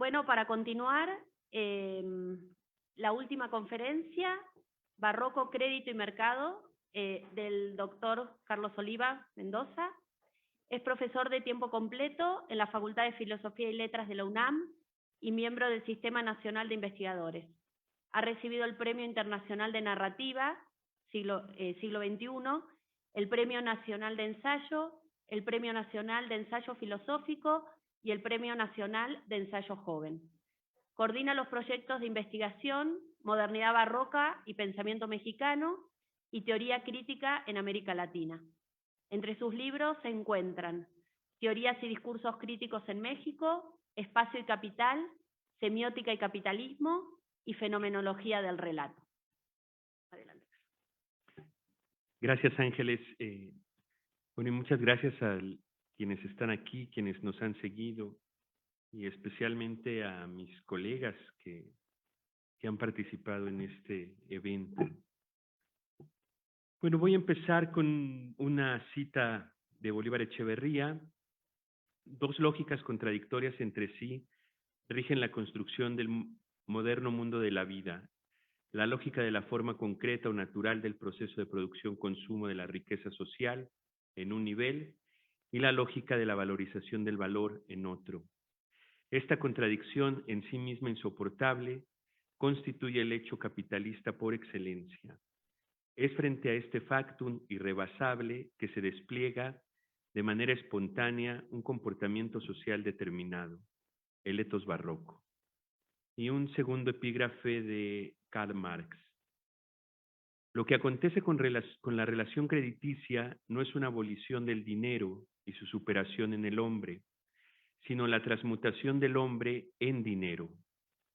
Bueno, para continuar, la última conferencia, Barroco, Crédito y Mercado, del doctor Carlos Oliva Mendoza. Es profesor de tiempo completo en la Facultad de Filosofía y Letras de la UNAM y miembro del Sistema Nacional de Investigadores. Ha recibido el Premio Internacional de Narrativa, siglo XXI, el Premio Nacional de Ensayo, el Premio Nacional de Ensayo Filosófico y el Premio Nacional de Ensayo Joven. Coordina los proyectos de investigación, Modernidad Barroca y Pensamiento Mexicano, y Teoría Crítica en América Latina. Entre sus libros se encuentran Teorías y discursos críticos en México, Espacio y Capital, Semiótica y Capitalismo, y Fenomenología del Relato. Adelante. Gracias, Ángeles. Bueno, y muchas gracias a quienes están aquí, quienes nos han seguido, y especialmente a mis colegas que han participado en este evento. Bueno, voy a empezar con una cita de Bolívar Echeverría. Dos lógicas contradictorias entre sí rigen la construcción del moderno mundo de la vida. La lógica de la forma concreta o natural del proceso de producción-consumo de la riqueza social en un nivel y la lógica de la valorización del valor en otro. Esta contradicción, en sí misma insoportable, constituye el hecho capitalista por excelencia. Es frente a este factum irrebasable que se despliega de manera espontánea un comportamiento social determinado, el ethos barroco. Y un segundo epígrafe de Karl Marx. Lo que acontece con la relación crediticia no es una abolición del dinero y su superación en el hombre, sino la transmutación del hombre en dinero,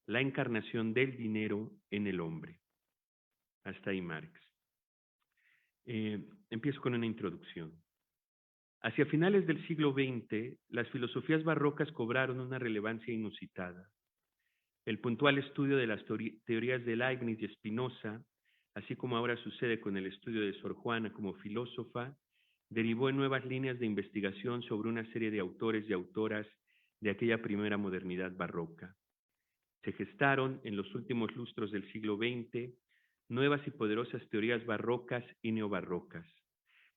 la encarnación del dinero en el hombre. Hasta ahí Marx. Empiezo con una introducción. Hacia finales del siglo XX, las filosofías barrocas cobraron una relevancia inusitada. El puntual estudio de las teorías de Leibniz y Spinoza, así como ahora sucede con el estudio de Sor Juana como filósofa, derivó en nuevas líneas de investigación sobre una serie de autores y autoras de aquella primera modernidad barroca. Se gestaron en los últimos lustros del siglo XX nuevas y poderosas teorías barrocas y neobarrocas.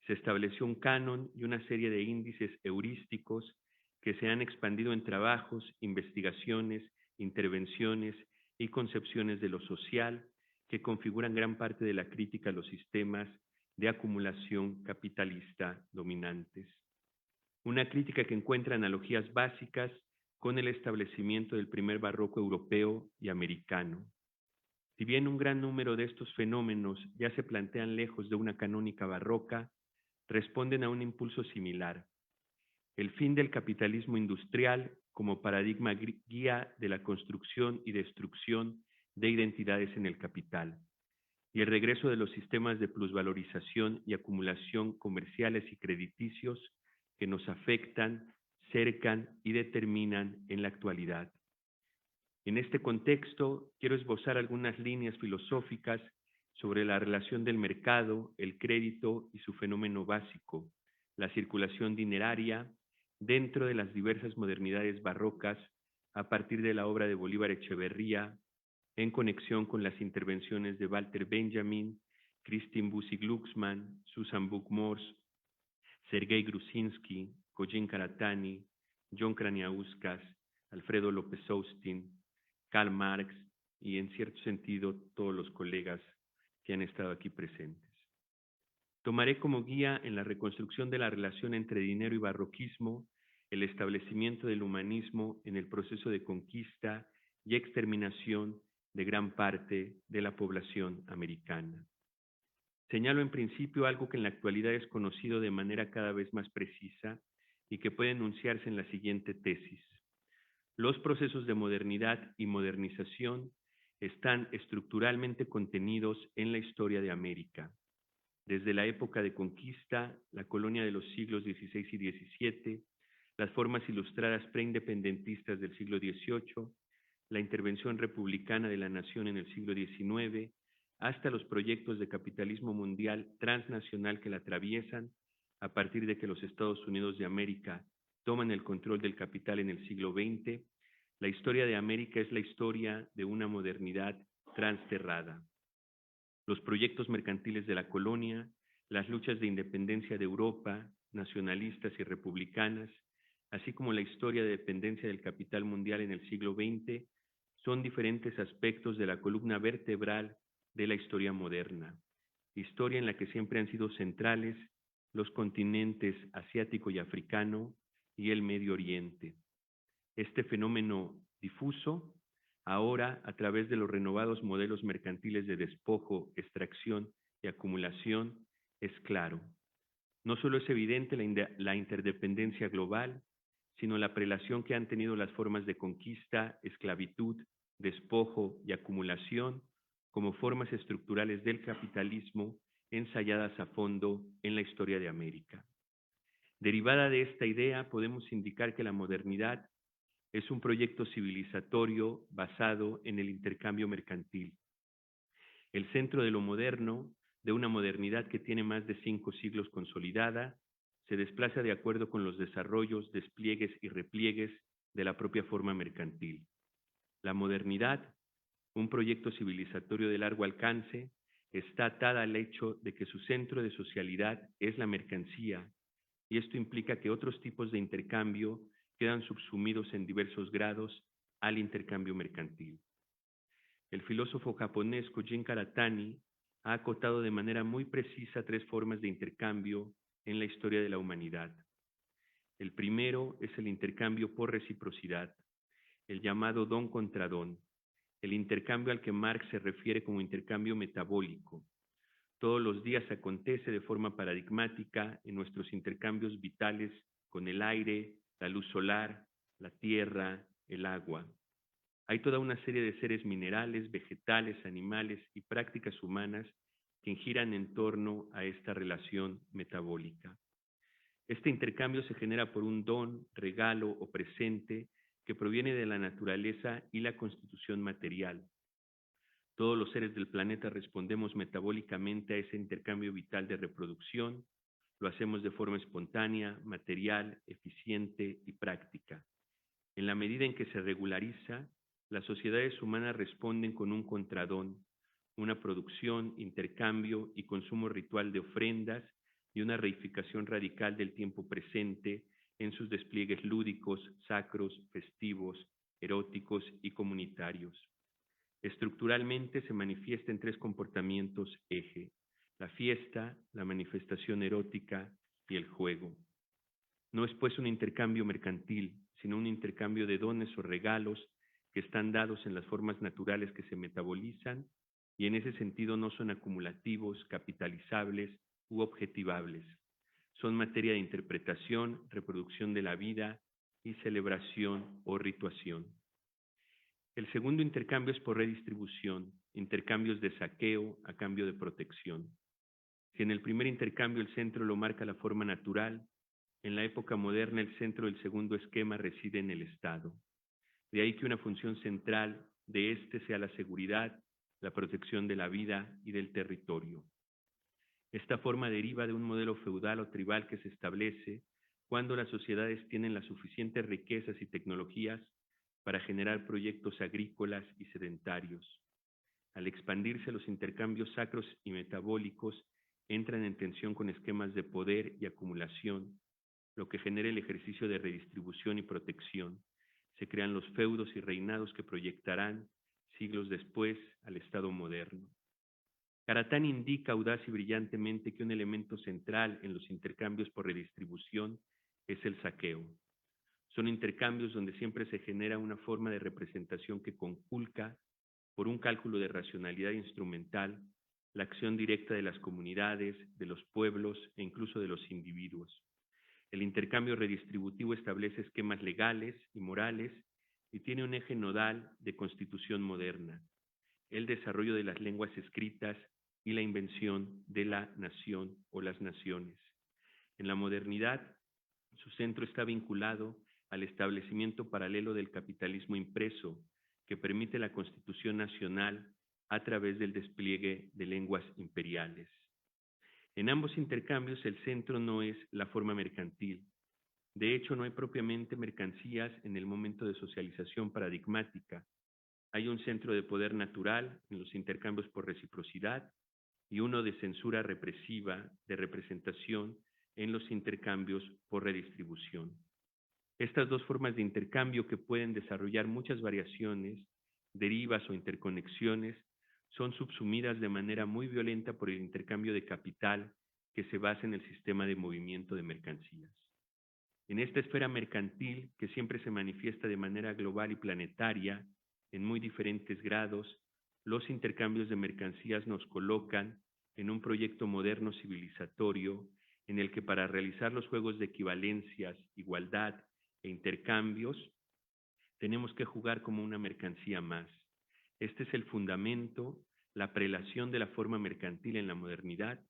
Se estableció un canon y una serie de índices heurísticos que se han expandido en trabajos, investigaciones, intervenciones y concepciones de lo social que configuran gran parte de la crítica a los sistemas de acumulación capitalista dominantes. Una crítica que encuentra analogías básicas con el establecimiento del primer barroco europeo y americano. Si bien un gran número de estos fenómenos ya se plantean lejos de una canónica barroca, responden a un impulso similar: el fin del capitalismo industrial como paradigma guía de la construcción y destrucción de identidades en el capital, y el regreso de los sistemas de plusvalorización y acumulación comerciales y crediticios que nos afectan, cercan y determinan en la actualidad. En este contexto, quiero esbozar algunas líneas filosóficas sobre la relación del mercado, el crédito y su fenómeno básico, la circulación dineraria, dentro de las diversas modernidades barrocas a partir de la obra de Bolívar Echeverría, en conexión con las intervenciones de Walter Benjamin, Christine Bussy-Glucksmann, Susan Buck-Morss, Sergei Grusinski, Kojin Karatani, John Kraniauskas, Alfredo López Austin, Karl Marx y, en cierto sentido, todos los colegas que han estado aquí presentes. Tomaré como guía en la reconstrucción de la relación entre dinero y barroquismo el establecimiento del humanismo en el proceso de conquista y exterminación de gran parte de la población americana. Señalo en principio algo que en la actualidad es conocido de manera cada vez más precisa y que puede enunciarse en la siguiente tesis. Los procesos de modernidad y modernización están estructuralmente contenidos en la historia de América. Desde la época de conquista, la colonia de los siglos XVI y XVII, las formas ilustradas preindependentistas del siglo XVIII, la intervención republicana de la nación en el siglo XIX, hasta los proyectos de capitalismo mundial transnacional que la atraviesan a partir de que los Estados Unidos de América toman el control del capital en el siglo XX, La historia de América es la historia de una modernidad transterrada. Los proyectos mercantiles de la colonia, las luchas de independencia de Europa, nacionalistas y republicanas, así como la historia de dependencia del capital mundial en el siglo XX, son diferentes aspectos de la columna vertebral de la historia moderna, historia en la que siempre han sido centrales los continentes asiático y africano y el Medio Oriente. Este fenómeno difuso, ahora a través de los renovados modelos mercantiles de despojo, extracción y acumulación, es claro. No solo es evidente la interdependencia global, sino la prelación que han tenido las formas de conquista, esclavitud, despojo y acumulación como formas estructurales del capitalismo ensayadas a fondo en la historia de América. Derivada de esta idea, podemos indicar que la modernidad es un proyecto civilizatorio basado en el intercambio mercantil. El centro de lo moderno, de una modernidad que tiene más de 5 siglos consolidada, se desplaza de acuerdo con los desarrollos, despliegues y repliegues de la propia forma mercantil. La modernidad, un proyecto civilizatorio de largo alcance, está atada al hecho de que su centro de socialidad es la mercancía, y esto implica que otros tipos de intercambio quedan subsumidos en diversos grados al intercambio mercantil. El filósofo japonés Kojin Karatani ha acotado de manera muy precisa 3 formas de intercambio en la historia de la humanidad. El primero es el intercambio por reciprocidad, el llamado don contra don, el intercambio al que Marx se refiere como intercambio metabólico. Todos los días acontece de forma paradigmática en nuestros intercambios vitales con el aire, la luz solar, la tierra, el agua. Hay toda una serie de seres minerales, vegetales, animales y prácticas humanas que giran en torno a esta relación metabólica. Este intercambio se genera por un don, regalo o presente que proviene de la naturaleza y la constitución material. Todos los seres del planeta respondemos metabólicamente a ese intercambio vital de reproducción. Lo hacemos de forma espontánea, material, eficiente y práctica. En la medida en que se regulariza, las sociedades humanas responden con un contradón, una producción, intercambio y consumo ritual de ofrendas y una reificación radical del tiempo presente en sus despliegues lúdicos, sacros, festivos, eróticos y comunitarios. Estructuralmente se manifiesta en 3 comportamientos eje: la fiesta, la manifestación erótica y el juego. No es pues un intercambio mercantil, sino un intercambio de dones o regalos que están dados en las formas naturales que se metabolizan y en ese sentido no son acumulativos, capitalizables u objetivables. Son materia de interpretación, reproducción de la vida y celebración o rituación. El segundo intercambio es por redistribución, intercambios de saqueo a cambio de protección. Si en el primer intercambio el centro lo marca la forma natural, en la época moderna el centro del segundo esquema reside en el Estado. De ahí que una función central de este sea la seguridad, la protección de la vida y del territorio. Esta forma deriva de un modelo feudal o tribal que se establece cuando las sociedades tienen las suficientes riquezas y tecnologías para generar proyectos agrícolas y sedentarios. Al expandirse los intercambios sacros y metabólicos, entran en tensión con esquemas de poder y acumulación, lo que genera el ejercicio de redistribución y protección. Se crean los feudos y reinados que proyectarán, siglos después, al Estado moderno. Karatani indica audaz y brillantemente que un elemento central en los intercambios por redistribución es el saqueo. Son intercambios donde siempre se genera una forma de representación que conculca, por un cálculo de racionalidad instrumental, la acción directa de las comunidades, de los pueblos e incluso de los individuos. El intercambio redistributivo establece esquemas legales y morales y tiene un eje nodal de constitución moderna, el desarrollo de las lenguas escritas y la invención de la nación o las naciones. En la modernidad, su centro está vinculado al establecimiento paralelo del capitalismo impreso, que permite la constitución nacional a través del despliegue de lenguas imperiales. En ambos intercambios el centro no es la forma mercantil, De hecho, no hay propiamente mercancías en el momento de socialización paradigmática. Hay un centro de poder natural en los intercambios por reciprocidad y uno de censura represiva, de representación en los intercambios por redistribución. Estas dos formas de intercambio, que pueden desarrollar muchas variaciones, derivas o interconexiones, son subsumidas de manera muy violenta por el intercambio de capital que se basa en el sistema de movimiento de mercancías. En esta esfera mercantil, que siempre se manifiesta de manera global y planetaria, en muy diferentes grados, los intercambios de mercancías nos colocan en un proyecto moderno civilizatorio en el que, para realizar los juegos de equivalencias, igualdad e intercambios, tenemos que jugar como una mercancía más. Este es el fundamento, la prelación de la forma mercantil en la modernidad,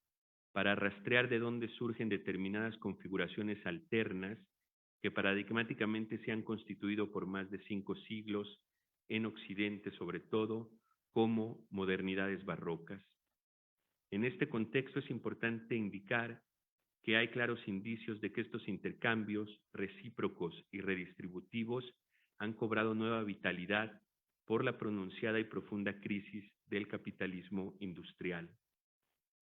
para rastrear de dónde surgen determinadas configuraciones alternas que paradigmáticamente se han constituido por más de 5 siglos, en Occidente sobre todo, como modernidades barrocas. En este contexto es importante indicar que hay claros indicios de que estos intercambios recíprocos y redistributivos han cobrado nueva vitalidad por la pronunciada y profunda crisis del capitalismo industrial.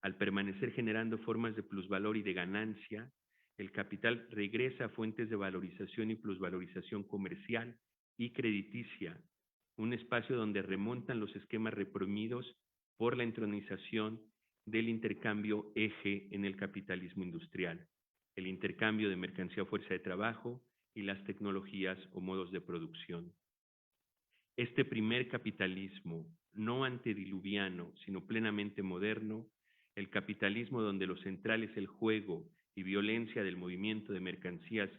Al permanecer generando formas de plusvalor y de ganancia, el capital regresa a fuentes de valorización y plusvalorización comercial y crediticia, un espacio donde remontan los esquemas reprimidos por la entronización del intercambio eje en el capitalismo industrial, el intercambio de mercancía o fuerza de trabajo y las tecnologías o modos de producción. Este primer capitalismo, no antediluviano, sino plenamente moderno, el capitalismo donde lo central es el juego y violencia del movimiento de mercancías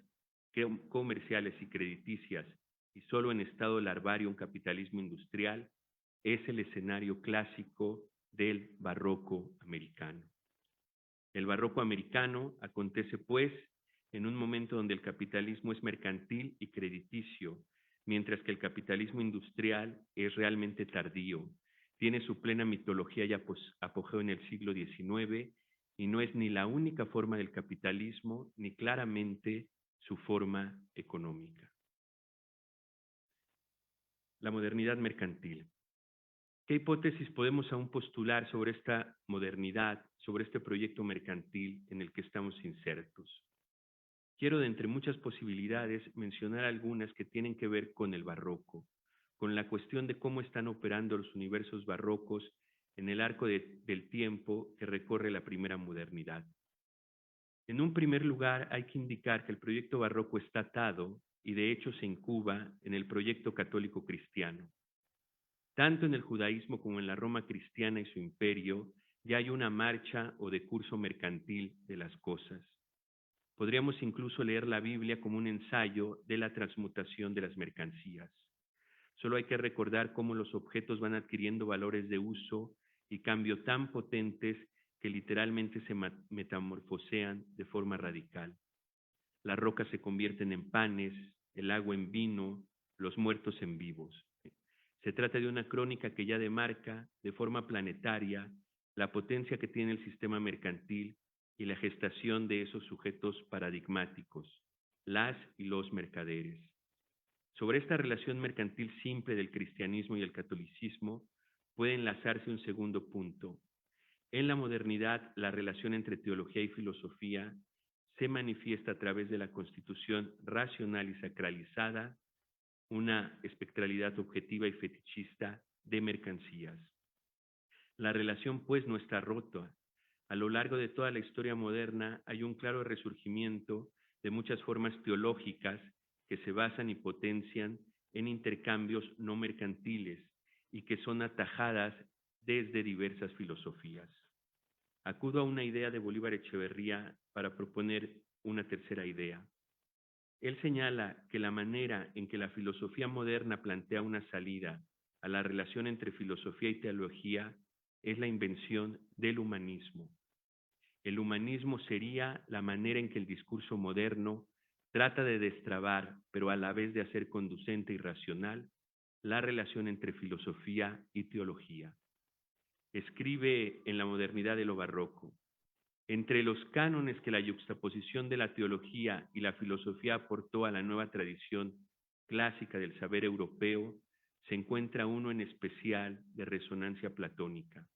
comerciales y crediticias, y solo en estado larvario un capitalismo industrial, es el escenario clásico del barroco americano. El barroco americano acontece, pues, en un momento donde el capitalismo es mercantil y crediticio, mientras que el capitalismo industrial es realmente tardío, tiene su plena mitología y apogeo en el siglo XIX y no es ni la única forma del capitalismo ni claramente su forma económica. La modernidad mercantil. ¿Qué hipótesis podemos aún postular sobre esta modernidad, sobre este proyecto mercantil en el que estamos insertos? Quiero, de entre muchas posibilidades, mencionar algunas que tienen que ver con el barroco, con la cuestión de cómo están operando los universos barrocos en el arco del tiempo que recorre la primera modernidad. En un primer lugar, hay que indicar que el proyecto barroco está atado y de hecho se incuba en el proyecto católico cristiano. Tanto en el judaísmo como en la Roma cristiana y su imperio, ya hay una marcha o decurso mercantil de las cosas. Podríamos incluso leer la Biblia como un ensayo de la transmutación de las mercancías. Solo hay que recordar cómo los objetos van adquiriendo valores de uso y cambio tan potentes que literalmente se metamorfosean de forma radical. Las rocas se convierten en panes, el agua en vino, los muertos en vivos. Se trata de una crónica que ya demarca de forma planetaria la potencia que tiene el sistema mercantil y la gestación de esos sujetos paradigmáticos, las y los mercaderes. Sobre esta relación mercantil simple del cristianismo y el catolicismo puede enlazarse un segundo punto. En la modernidad, la relación entre teología y filosofía se manifiesta a través de la constitución racional y sacralizada, una espectralidad objetiva y fetichista de mercancías. La relación, pues, no está rota. A lo largo de toda la historia moderna hay un claro resurgimiento de muchas formas teológicas que se basan y potencian en intercambios no mercantiles y que son atajadas desde diversas filosofías. Acudo a una idea de Bolívar Echeverría para proponer una tercera idea. Él señala que la manera en que la filosofía moderna plantea una salida a la relación entre filosofía y teología es la invención del humanismo. El humanismo sería la manera en que el discurso moderno trata de destrabar, pero a la vez de hacer conducente y racional, la relación entre filosofía y teología. Escribe en La modernidad de lo barroco: Entre los cánones que la yuxtaposición de la teología y la filosofía aportó a la nueva tradición clásica del saber europeo, se encuentra uno en especial de resonancia platónica.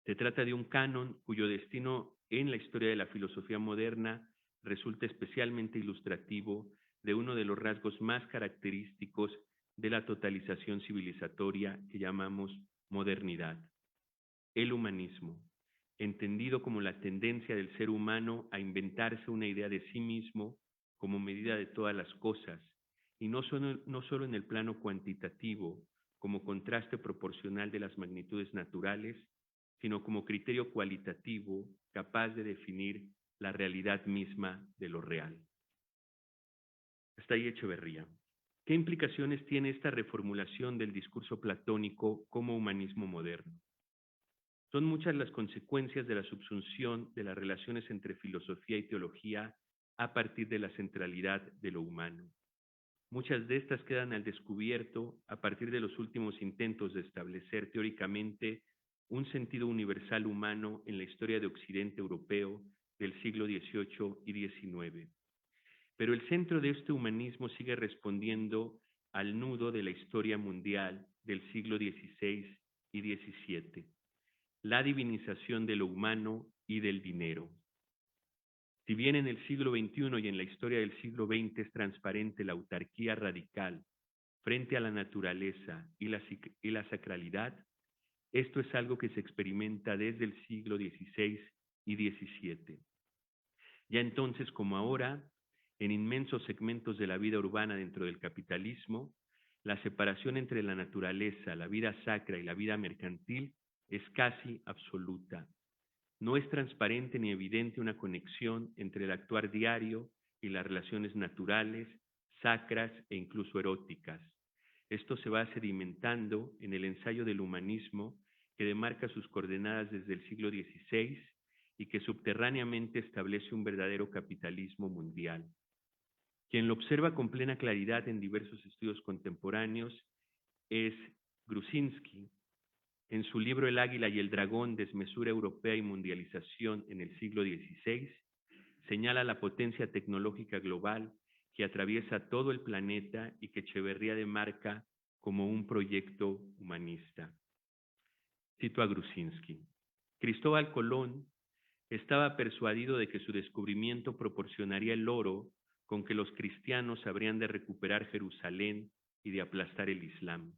Se trata de un canon cuyo destino en la historia de la filosofía moderna resulta especialmente ilustrativo de uno de los rasgos más característicos de la totalización civilizatoria que llamamos modernidad: el humanismo, entendido como la tendencia del ser humano a inventarse una idea de sí mismo como medida de todas las cosas, y no solo en el plano cuantitativo, como contraste proporcional de las magnitudes naturales, sino como criterio cualitativo capaz de definir la realidad misma de lo real. Hasta ahí Echeverría. ¿Qué implicaciones tiene esta reformulación del discurso platónico como humanismo moderno? Son muchas las consecuencias de la subsunción de las relaciones entre filosofía y teología a partir de la centralidad de lo humano. Muchas de estas quedan al descubierto a partir de los últimos intentos de establecer teóricamente un sentido universal humano en la historia de Occidente europeo del siglo XVIII y XIX. Pero el centro de este humanismo sigue respondiendo al nudo de la historia mundial del siglo XVI y XVII, la divinización de lo humano y del dinero. Si bien en el siglo XXI y en la historia del siglo XX es transparente la autarquía radical frente a la naturaleza y la sacralidad, esto es algo que se experimenta desde el siglo XVI y XVII. Ya entonces, como ahora, en inmensos segmentos de la vida urbana dentro del capitalismo, la separación entre la naturaleza, la vida sacra y la vida mercantil es casi absoluta. No es transparente ni evidente una conexión entre el actuar diario y las relaciones naturales, sacras e incluso eróticas. Esto se va sedimentando en el ensayo del humanismo que demarca sus coordenadas desde el siglo XVI y que subterráneamente establece un verdadero capitalismo mundial. Quien lo observa con plena claridad en diversos estudios contemporáneos es Gruzinski. En su libro El águila y el dragón, desmesura europea y mundialización en el siglo XVI, señala la potencia tecnológica global que atraviesa todo el planeta y que Echeverría demarca como un proyecto humanista. Cito a Gruzinski. Cristóbal Colón estaba persuadido de que su descubrimiento proporcionaría el oro con que los cristianos habrían de recuperar Jerusalén y de aplastar el Islam.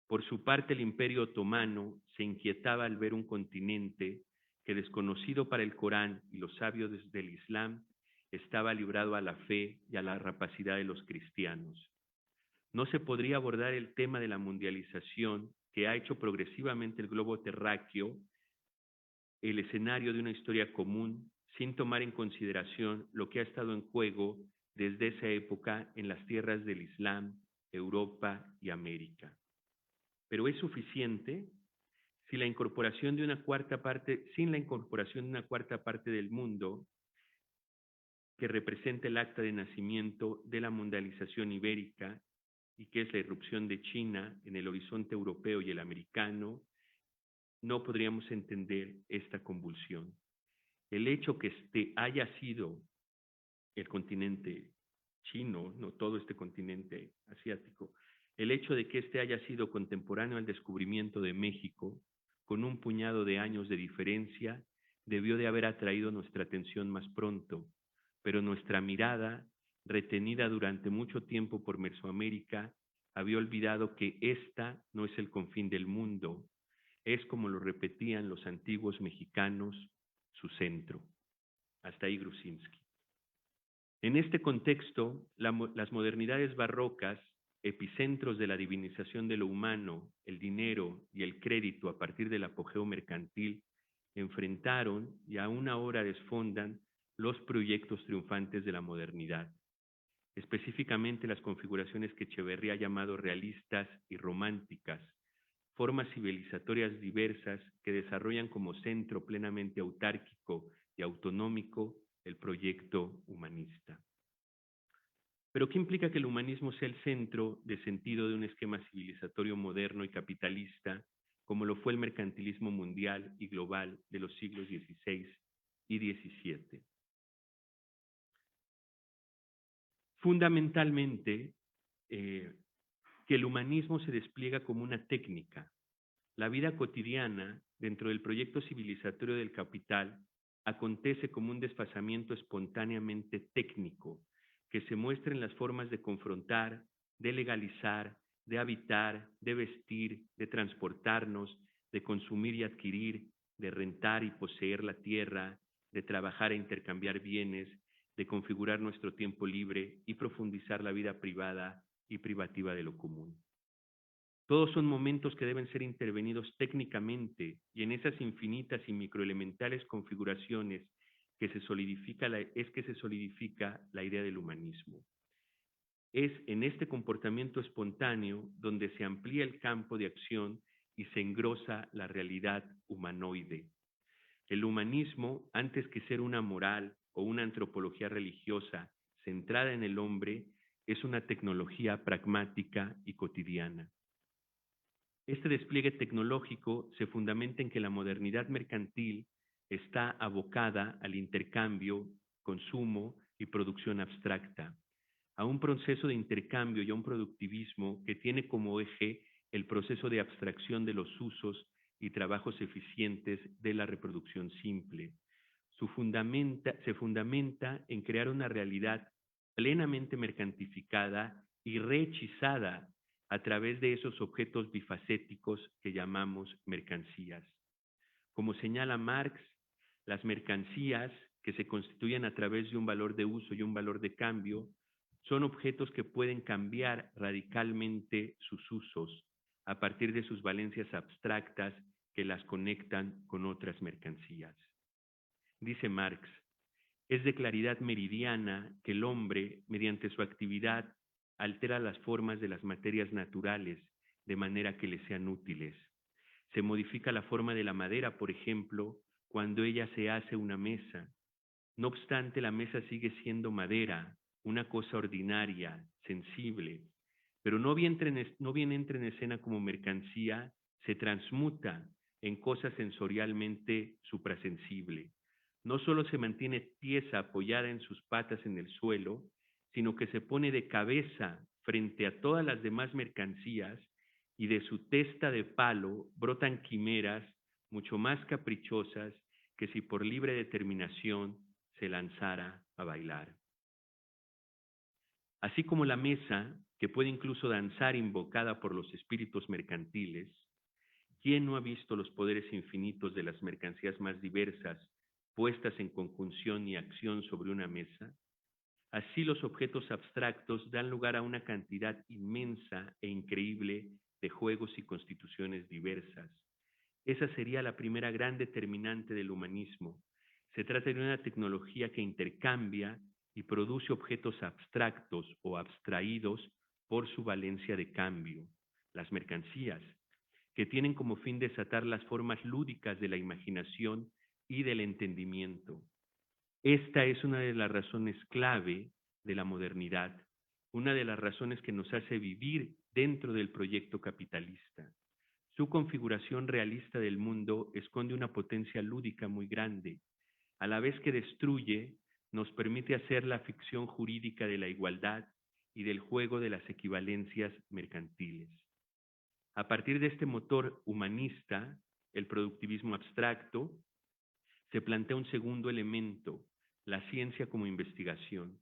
Por su parte, el Imperio Otomano se inquietaba al ver un continente que, desconocido para el Corán y los sabios del Islam, estaba librado a la fe y a la rapacidad de los cristianos. No se podría abordar el tema de la mundialización que ha hecho progresivamente el globo terráqueo el escenario de una historia común sin tomar en consideración lo que ha estado en juego desde esa época en las tierras del Islam, Europa y América. Pero es suficiente sin la incorporación de una cuarta parte del mundo que representa el acta de nacimiento de la mundialización ibérica y que es la irrupción de China en el horizonte europeo y el americano, no podríamos entender esta convulsión. El hecho que este haya sido el continente chino, no todo este continente asiático, el hecho de que este haya sido contemporáneo al descubrimiento de México, con un puñado de años de diferencia, debió de haber atraído nuestra atención más pronto, pero nuestra mirada, retenida durante mucho tiempo por Mesoamérica, había olvidado que esta no es el confín del mundo, es, como lo repetían los antiguos mexicanos, su centro. Hasta ahí Gruzinski. En este contexto, las modernidades barrocas, epicentros de la divinización de lo humano, el dinero y el crédito a partir del apogeo mercantil, enfrentaron y aún ahora desfondan los proyectos triunfantes de la modernidad, específicamente las configuraciones que Echeverría ha llamado realistas y románticas, formas civilizatorias diversas que desarrollan como centro plenamente autárquico y autonómico el proyecto humanista. Pero ¿qué implica que el humanismo sea el centro de sentido de un esquema civilizatorio moderno y capitalista como lo fue el mercantilismo mundial y global de los siglos XVI y XVII. Fundamentalmente, que el humanismo se despliega como una técnica. La vida cotidiana, dentro del proyecto civilizatorio del capital, acontece como un desfasamiento espontáneamente técnico, que se muestra en las formas de confrontar, de legalizar, de habitar, de vestir, de transportarnos, de consumir y adquirir, de rentar y poseer la tierra, de trabajar e intercambiar bienes, de configurar nuestro tiempo libre y profundizar la vida privada y privativa de lo común. Todos son momentos que deben ser intervenidos técnicamente, y en esas infinitas y microelementales configuraciones que se solidifica la idea del humanismo. Es en este comportamiento espontáneo donde se amplía el campo de acción y se engrosa la realidad humanoide. El humanismo, antes que ser una moral o una antropología religiosa centrada en el hombre, es una tecnología pragmática y cotidiana. Este despliegue tecnológico se fundamenta en que la modernidad mercantil está abocada al intercambio, consumo y producción abstracta, a un proceso de intercambio y a un productivismo que tiene como eje el proceso de abstracción de los usos y trabajos eficientes de la reproducción simple. Se fundamenta en crear una realidad plenamente mercantificada y rehechizada a través de esos objetos bifacéticos que llamamos mercancías. Como señala Marx, las mercancías, que se constituyen a través de un valor de uso y un valor de cambio, son objetos que pueden cambiar radicalmente sus usos a partir de sus valencias abstractas que las conectan con otras mercancías. Dice Marx, es de claridad meridiana que el hombre, mediante su actividad, altera las formas de las materias naturales de manera que le sean útiles. Se modifica la forma de la madera, por ejemplo, cuando ella se hace una mesa. No obstante, la mesa sigue siendo madera, una cosa ordinaria, sensible, pero no bien entra en escena como mercancía, se transmuta en cosa sensorialmente suprasensible. No solo se mantiene tiesa apoyada en sus patas en el suelo, sino que se pone de cabeza frente a todas las demás mercancías y de su testa de palo brotan quimeras mucho más caprichosas que si por libre determinación se lanzara a bailar. Así como la mesa, que puede incluso danzar invocada por los espíritus mercantiles, ¿quién no ha visto los poderes infinitos de las mercancías más diversas puestas en conjunción y acción sobre una mesa? Así los objetos abstractos dan lugar a una cantidad inmensa e increíble de juegos y constituciones diversas. Esa sería la primera gran determinante del humanismo. Se trata de una tecnología que intercambia y produce objetos abstractos o abstraídos por su valencia de cambio, las mercancías, que tienen como fin desatar las formas lúdicas de la imaginación y del entendimiento. Esta es una de las razones clave de la modernidad, una de las razones que nos hace vivir dentro del proyecto capitalista. Su configuración realista del mundo esconde una potencia lúdica muy grande. A la vez que destruye, nos permite hacer la ficción jurídica de la igualdad y del juego de las equivalencias mercantiles. A partir de este motor humanista, el productivismo abstracto, se plantea un segundo elemento, la ciencia como investigación.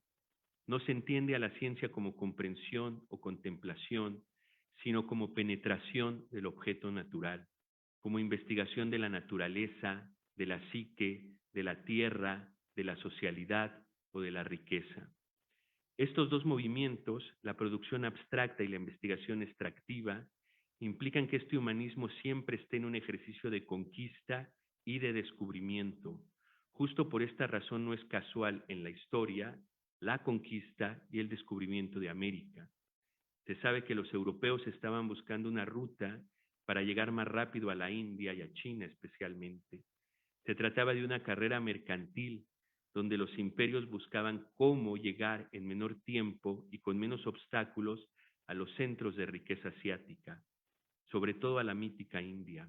No se entiende a la ciencia como comprensión o contemplación, sino como penetración del objeto natural, como investigación de la naturaleza, de la psique, de la tierra, de la socialidad o de la riqueza. Estos dos movimientos, la producción abstracta y la investigación extractiva, implican que este humanismo siempre esté en un ejercicio de conquista y de descubrimiento. Justo por esta razón no es casual en la historia la conquista y el descubrimiento de América. Se sabe que los europeos estaban buscando una ruta para llegar más rápido a la India y a China especialmente. Se trataba de una carrera mercantil donde los imperios buscaban cómo llegar en menor tiempo y con menos obstáculos a los centros de riqueza asiática. sobre todo a la mítica India.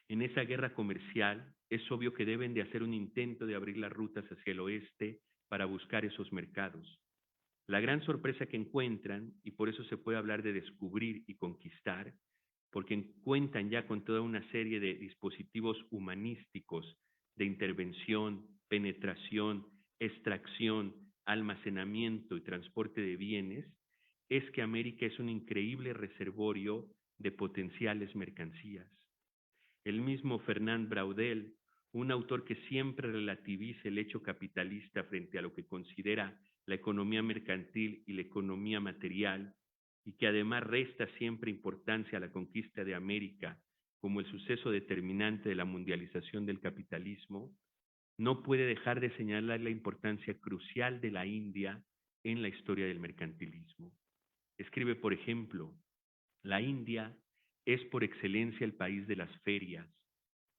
En esa guerra comercial es obvio que deben de hacer un intento de abrir las rutas hacia el oeste para buscar esos mercados. La gran sorpresa que encuentran, y por eso se puede hablar de descubrir y conquistar, porque cuentan ya con toda una serie de dispositivos humanísticos de intervención, penetración, extracción, almacenamiento y transporte de bienes, es que América es un increíble reservorio de potenciales mercancías. El mismo Fernand Braudel, un autor que siempre relativiza el hecho capitalista frente a lo que considera la economía mercantil y la economía material, y que además resta siempre importancia a la conquista de América como el suceso determinante de la mundialización del capitalismo, no puede dejar de señalar la importancia crucial de la India en la historia del mercantilismo. Escribe, por ejemplo, la India es por excelencia el país de las ferias,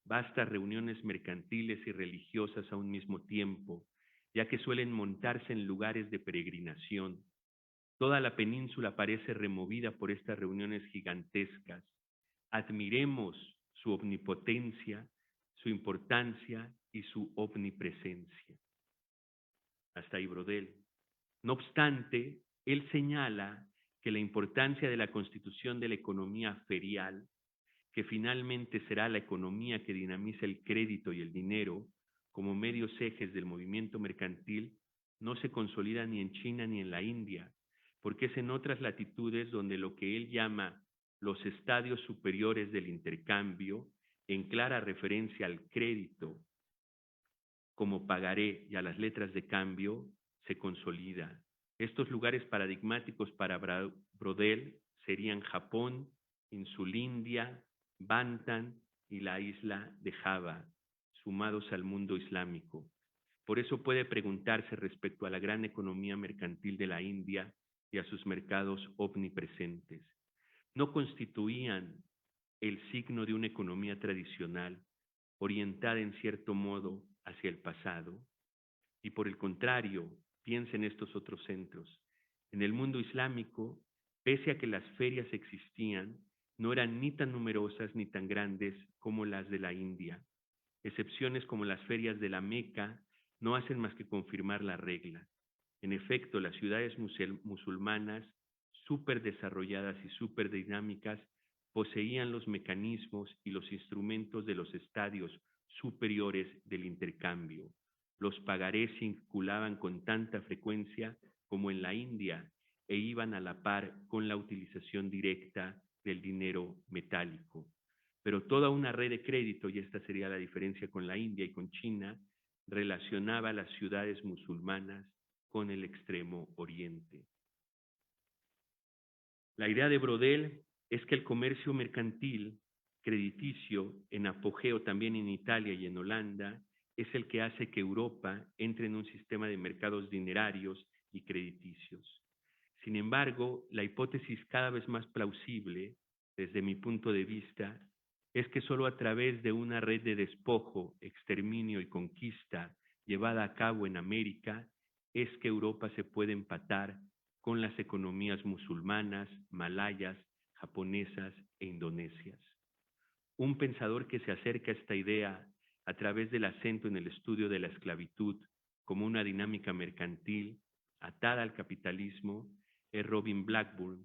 vastas reuniones mercantiles y religiosas a un mismo tiempo, ya que suelen montarse en lugares de peregrinación. Toda la península parece removida por estas reuniones gigantescas. Admiremos su omnipotencia, su importancia y su omnipresencia. Hasta ahí Braudel. No obstante, él señala que la importancia de la constitución de la economía ferial, que finalmente será la economía que dinamiza el crédito y el dinero como medios ejes del movimiento mercantil, no se consolida ni en China ni en la India, porque es en otras latitudes donde lo que él llama los estadios superiores del intercambio, en clara referencia al crédito como pagaré y a las letras de cambio, se consolida. Estos lugares paradigmáticos para Braudel serían Japón, Insulindia, Bantam y la isla de Java, sumados al mundo islámico. Por eso puede preguntarse respecto a la gran economía mercantil de la India y a sus mercados omnipresentes. ¿No constituían el signo de una economía tradicional, orientada en cierto modo hacia el pasado? Y por el contrario, piensa en estos otros centros. En el mundo islámico, pese a que las ferias existían, no eran ni tan numerosas ni tan grandes como las de la India. Excepciones como las ferias de la Meca no hacen más que confirmar la regla. En efecto, las ciudades musulmanas, súper desarrolladas y súper dinámicas, poseían los mecanismos y los instrumentos de los estadios superiores del intercambio. Los pagarés circulaban con tanta frecuencia como en la India e iban a la par con la utilización directa del dinero metálico. Pero toda una red de crédito, y esta sería la diferencia con la India y con China, relacionaba las ciudades musulmanas con el extremo oriente. La idea de Braudel es que el comercio mercantil crediticio, en apogeo también en Italia y en Holanda, es el que hace que Europa entre en un sistema de mercados dinerarios y crediticios. Sin embargo, la hipótesis cada vez más plausible, desde mi punto de vista, es que solo a través de una red de despojo, exterminio y conquista llevada a cabo en América, es que Europa se puede empatar con las economías musulmanas, malayas, japonesas e indonesias. Un pensador que se acerca a esta idea a través del acento en el estudio de la esclavitud como una dinámica mercantil atada al capitalismo es Robin Blackburn.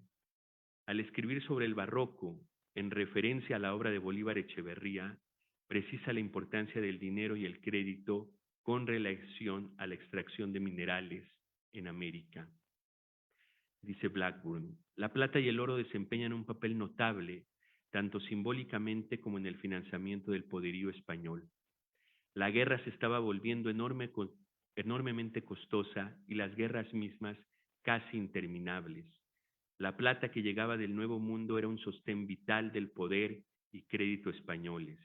Al escribir sobre el barroco, en referencia a la obra de Bolívar Echeverría, precisa la importancia del dinero y el crédito con relación a la extracción de minerales en América. Dice Blackburn, la plata y el oro desempeñan un papel notable, tanto simbólicamente como en el financiamiento del poderío español. La guerra se estaba volviendo enormemente costosa y las guerras mismas casi interminables. La plata que llegaba del Nuevo Mundo era un sostén vital del poder y crédito españoles.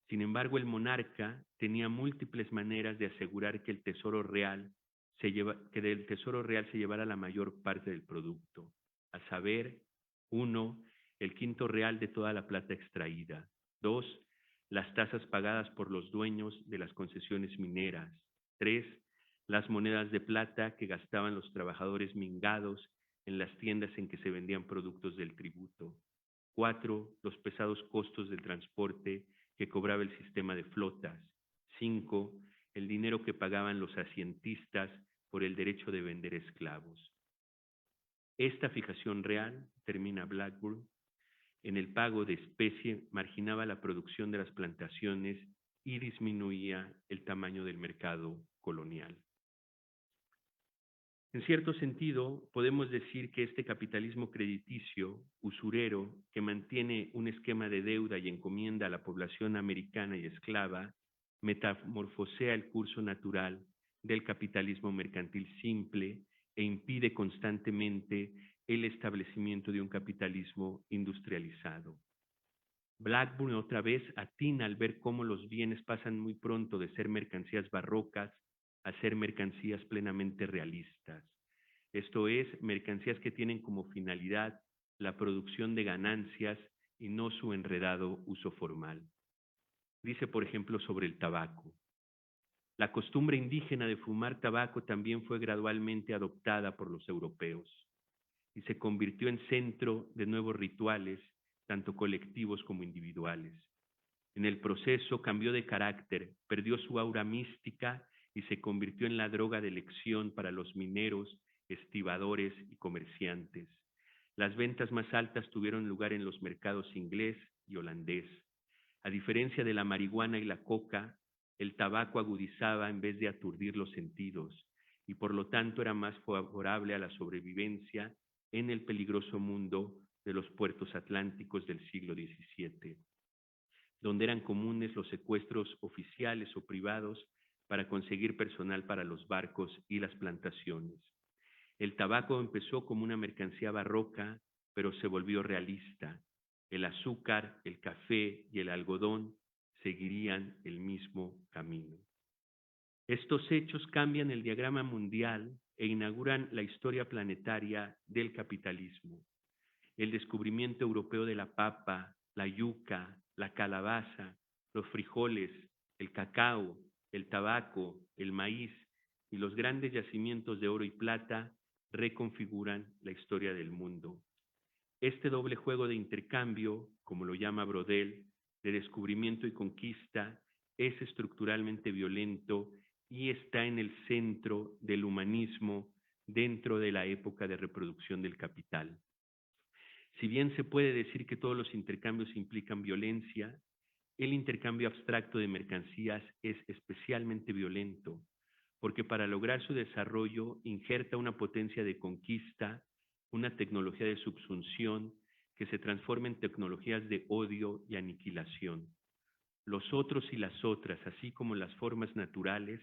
Sin embargo, el monarca tenía múltiples maneras de asegurar que del tesoro real se llevara la mayor parte del producto, a saber, 1, el quinto real de toda la plata extraída, 2, las tasas pagadas por los dueños de las concesiones mineras, 3, las monedas de plata que gastaban los trabajadores mingados en las tiendas en que se vendían productos del tributo, 4, los pesados costos del transporte que cobraba el sistema de flotas. 5, el dinero que pagaban los asientistas por el derecho de vender esclavos. Esta fijación real, termina Blackburn, en el pago de especie marginaba la producción de las plantaciones y disminuía el tamaño del mercado colonial. En cierto sentido, podemos decir que este capitalismo crediticio, usurero, que mantiene un esquema de deuda y encomienda a la población americana y esclava, metamorfosea el curso natural del capitalismo mercantil simple e impide constantemente el establecimiento de un capitalismo industrializado. Blackburn otra vez atina al ver cómo los bienes pasan muy pronto de ser mercancías barrocas a ser mercancías plenamente realistas. Esto es, mercancías que tienen como finalidad la producción de ganancias y no su enredado uso formal. Dice, por ejemplo, sobre el tabaco. La costumbre indígena de fumar tabaco también fue gradualmente adoptada por los europeos y se convirtió en centro de nuevos rituales, tanto colectivos como individuales. En el proceso cambió de carácter, perdió su aura mística y se convirtió en la droga de elección para los mineros, estibadores y comerciantes. Las ventas más altas tuvieron lugar en los mercados inglés y holandés. A diferencia de la marihuana y la coca, el tabaco agudizaba en vez de aturdir los sentidos y por lo tanto era más favorable a la sobrevivencia en el peligroso mundo de los puertos atlánticos del siglo XVII, donde eran comunes los secuestros oficiales o privados para conseguir personal para los barcos y las plantaciones. El tabaco empezó como una mercancía barroca, pero se volvió realista. El azúcar, el café y el algodón seguirían el mismo camino. Estos hechos cambian el diagrama mundial e inauguran la historia planetaria del capitalismo. El descubrimiento europeo de la papa, la yuca, la calabaza, los frijoles, el cacao, el tabaco, el maíz y los grandes yacimientos de oro y plata reconfiguran la historia del mundo. Este doble juego de intercambio, como lo llama Brodel, de descubrimiento y conquista, es estructuralmente violento y está en el centro del humanismo dentro de la época de reproducción del capital. Si bien se puede decir que todos los intercambios implican violencia, el intercambio abstracto de mercancías es especialmente violento, porque para lograr su desarrollo injerta una potencia de conquista, una tecnología de subsunción que se transforma en tecnologías de odio y aniquilación. Los otros y las otras, así como las formas naturales,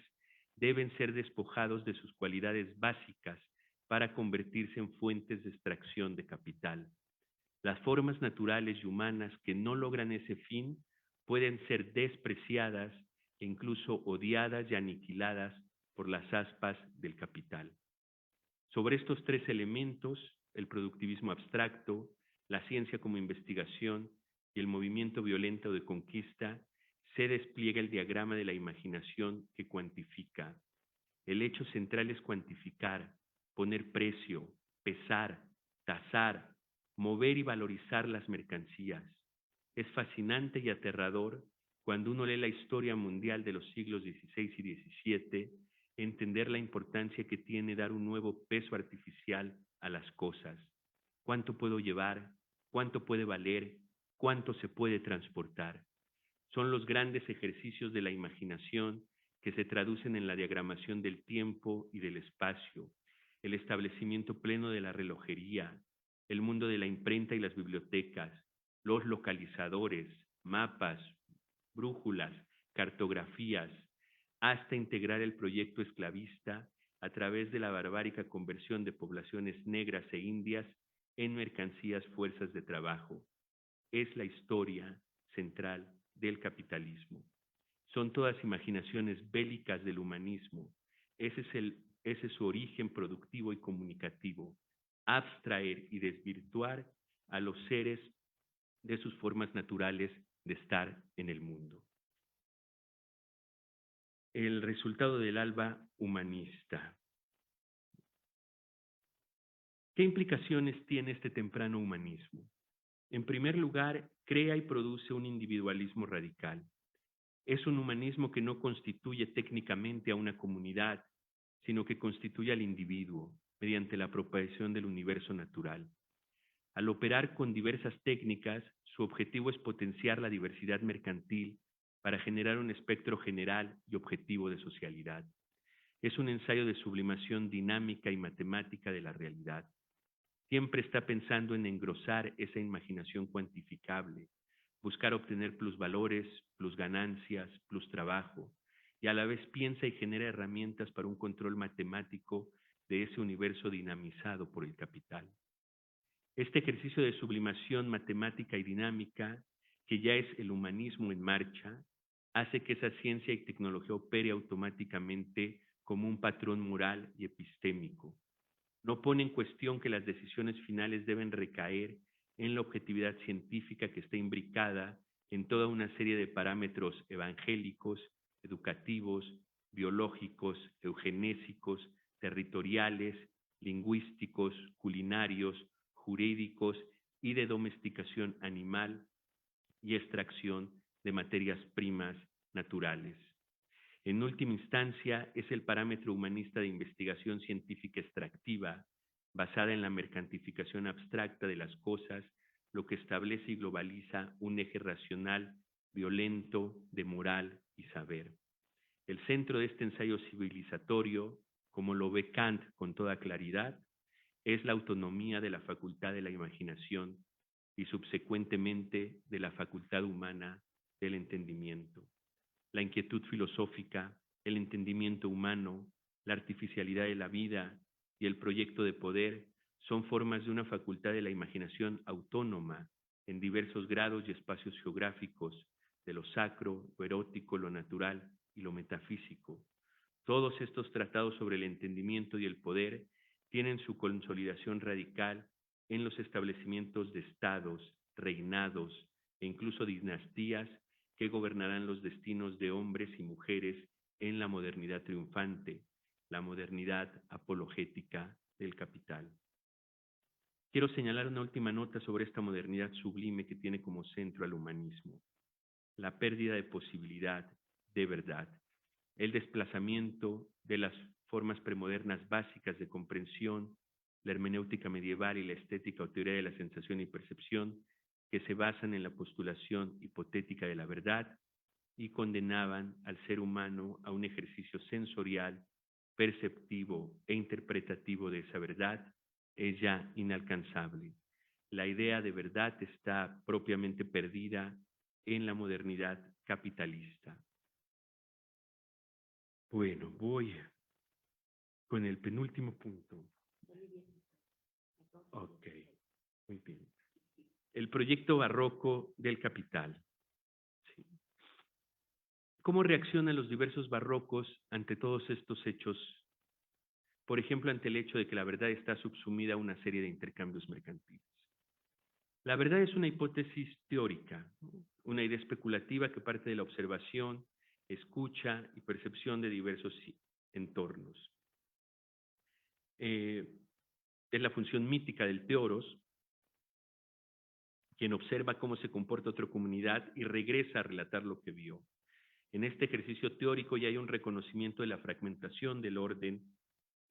deben ser despojados de sus cualidades básicas para convertirse en fuentes de extracción de capital. Las formas naturales y humanas que no logran ese fin pueden ser despreciadas e incluso odiadas y aniquiladas por las aspas del capital. Sobre estos tres elementos, el productivismo abstracto, la ciencia como investigación y el movimiento violento de conquista, se despliega el diagrama de la imaginación que cuantifica. El hecho central es cuantificar, poner precio, pesar, tasar, mover y valorizar las mercancías. Es fascinante y aterrador cuando uno lee la historia mundial de los siglos XVI y XVII, entender la importancia que tiene dar un nuevo peso artificial a las cosas. ¿Cuánto puedo llevar? ¿Cuánto puede valer? ¿Cuánto se puede transportar? Son los grandes ejercicios de la imaginación que se traducen en la diagramación del tiempo y del espacio, el establecimiento pleno de la relojería, el mundo de la imprenta y las bibliotecas, los localizadores, mapas, brújulas, cartografías, hasta integrar el proyecto esclavista a través de la barbárica conversión de poblaciones negras e indias en mercancías fuerzas de trabajo. Es la historia central del capitalismo. Son todas imaginaciones bélicas del humanismo. Ese es su origen productivo y comunicativo. Abstraer y desvirtuar a los seres de sus formas naturales de estar en el mundo. El resultado del alba humanista. ¿Qué implicaciones tiene este temprano humanismo? En primer lugar, crea y produce un individualismo radical. Es un humanismo que no constituye técnicamente a una comunidad, sino que constituye al individuo mediante la propagación del universo natural. Al operar con diversas técnicas, su objetivo es potenciar la diversidad mercantil para generar un espectro general y objetivo de socialidad. Es un ensayo de sublimación dinámica y matemática de la realidad. Siempre está pensando en engrosar esa imaginación cuantificable, buscar obtener plusvalores, plusganancias, plus trabajo, y a la vez piensa y genera herramientas para un control matemático de ese universo dinamizado por el capital. Este ejercicio de sublimación matemática y dinámica, que ya es el humanismo en marcha, hace que esa ciencia y tecnología opere automáticamente como un patrón moral y epistémico. No pone en cuestión que las decisiones finales deben recaer en la objetividad científica que está imbricada en toda una serie de parámetros evangélicos, educativos, biológicos, eugenésicos, territoriales, lingüísticos, culinarios, jurídicos y de domesticación animal y extracción de materias primas naturales. En última instancia, es el parámetro humanista de investigación científica extractiva, basada en la mercantificación abstracta de las cosas, lo que establece y globaliza un eje racional, violento, de moral y saber. El centro de este ensayo civilizatorio, como lo ve Kant con toda claridad, es la autonomía de la facultad de la imaginación y subsecuentemente de la facultad humana del entendimiento. La inquietud filosófica, el entendimiento humano, la artificialidad de la vida y el proyecto de poder son formas de una facultad de la imaginación autónoma en diversos grados y espacios geográficos, de lo sacro, lo erótico, lo natural y lo metafísico. Todos estos tratados sobre el entendimiento y el poder tienen su consolidación radical en los establecimientos de estados, reinados e incluso dinastías que gobernarán los destinos de hombres y mujeres en la modernidad triunfante, la modernidad apologética del capital. Quiero señalar una última nota sobre esta modernidad sublime que tiene como centro al humanismo: la pérdida de posibilidad de verdad, el desplazamiento de las formas premodernas básicas de comprensión, la hermenéutica medieval y la estética o teoría de la sensación y percepción, que se basan en la postulación hipotética de la verdad y condenaban al ser humano a un ejercicio sensorial, perceptivo e interpretativo de esa verdad, es ya inalcanzable. La idea de verdad está propiamente perdida en la modernidad capitalista. Bueno, voy con el penúltimo punto. Ok, muy bien. El proyecto barroco del capital. Sí. ¿Cómo reaccionan los diversos barrocos ante todos estos hechos? Por ejemplo, ante el hecho de que la verdad está subsumida a una serie de intercambios mercantiles. La verdad es una hipótesis teórica, una idea especulativa que parte de la observación, escucha y percepción de diversos entornos. Es la función mítica del teoros, quien observa cómo se comporta otra comunidad y regresa a relatar lo que vio. En este ejercicio teórico ya hay un reconocimiento de la fragmentación del orden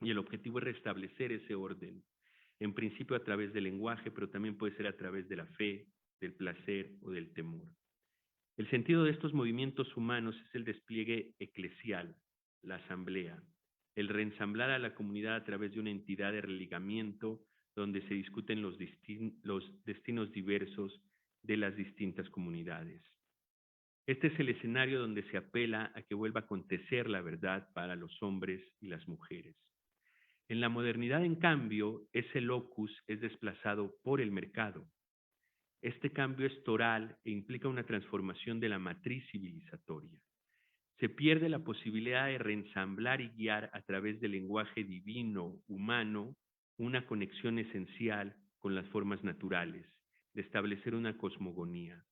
y el objetivo es restablecer ese orden, en principio a través del lenguaje, pero también puede ser a través de la fe, del placer o del temor. El sentido de estos movimientos humanos es el despliegue eclesial, la asamblea, el reensamblar a la comunidad a través de una entidad de religamiento donde se discuten los destinos diversos de las distintas comunidades. Este es el escenario donde se apela a que vuelva a acontecer la verdad para los hombres y las mujeres. En la modernidad, en cambio, ese locus es desplazado por el mercado. Este cambio es toral e implica una transformación de la matriz civilizatoria. Se pierde la posibilidad de reensamblar y guiar a través del lenguaje divino, humano, una conexión esencial con las formas naturales, de establecer una cosmogonía.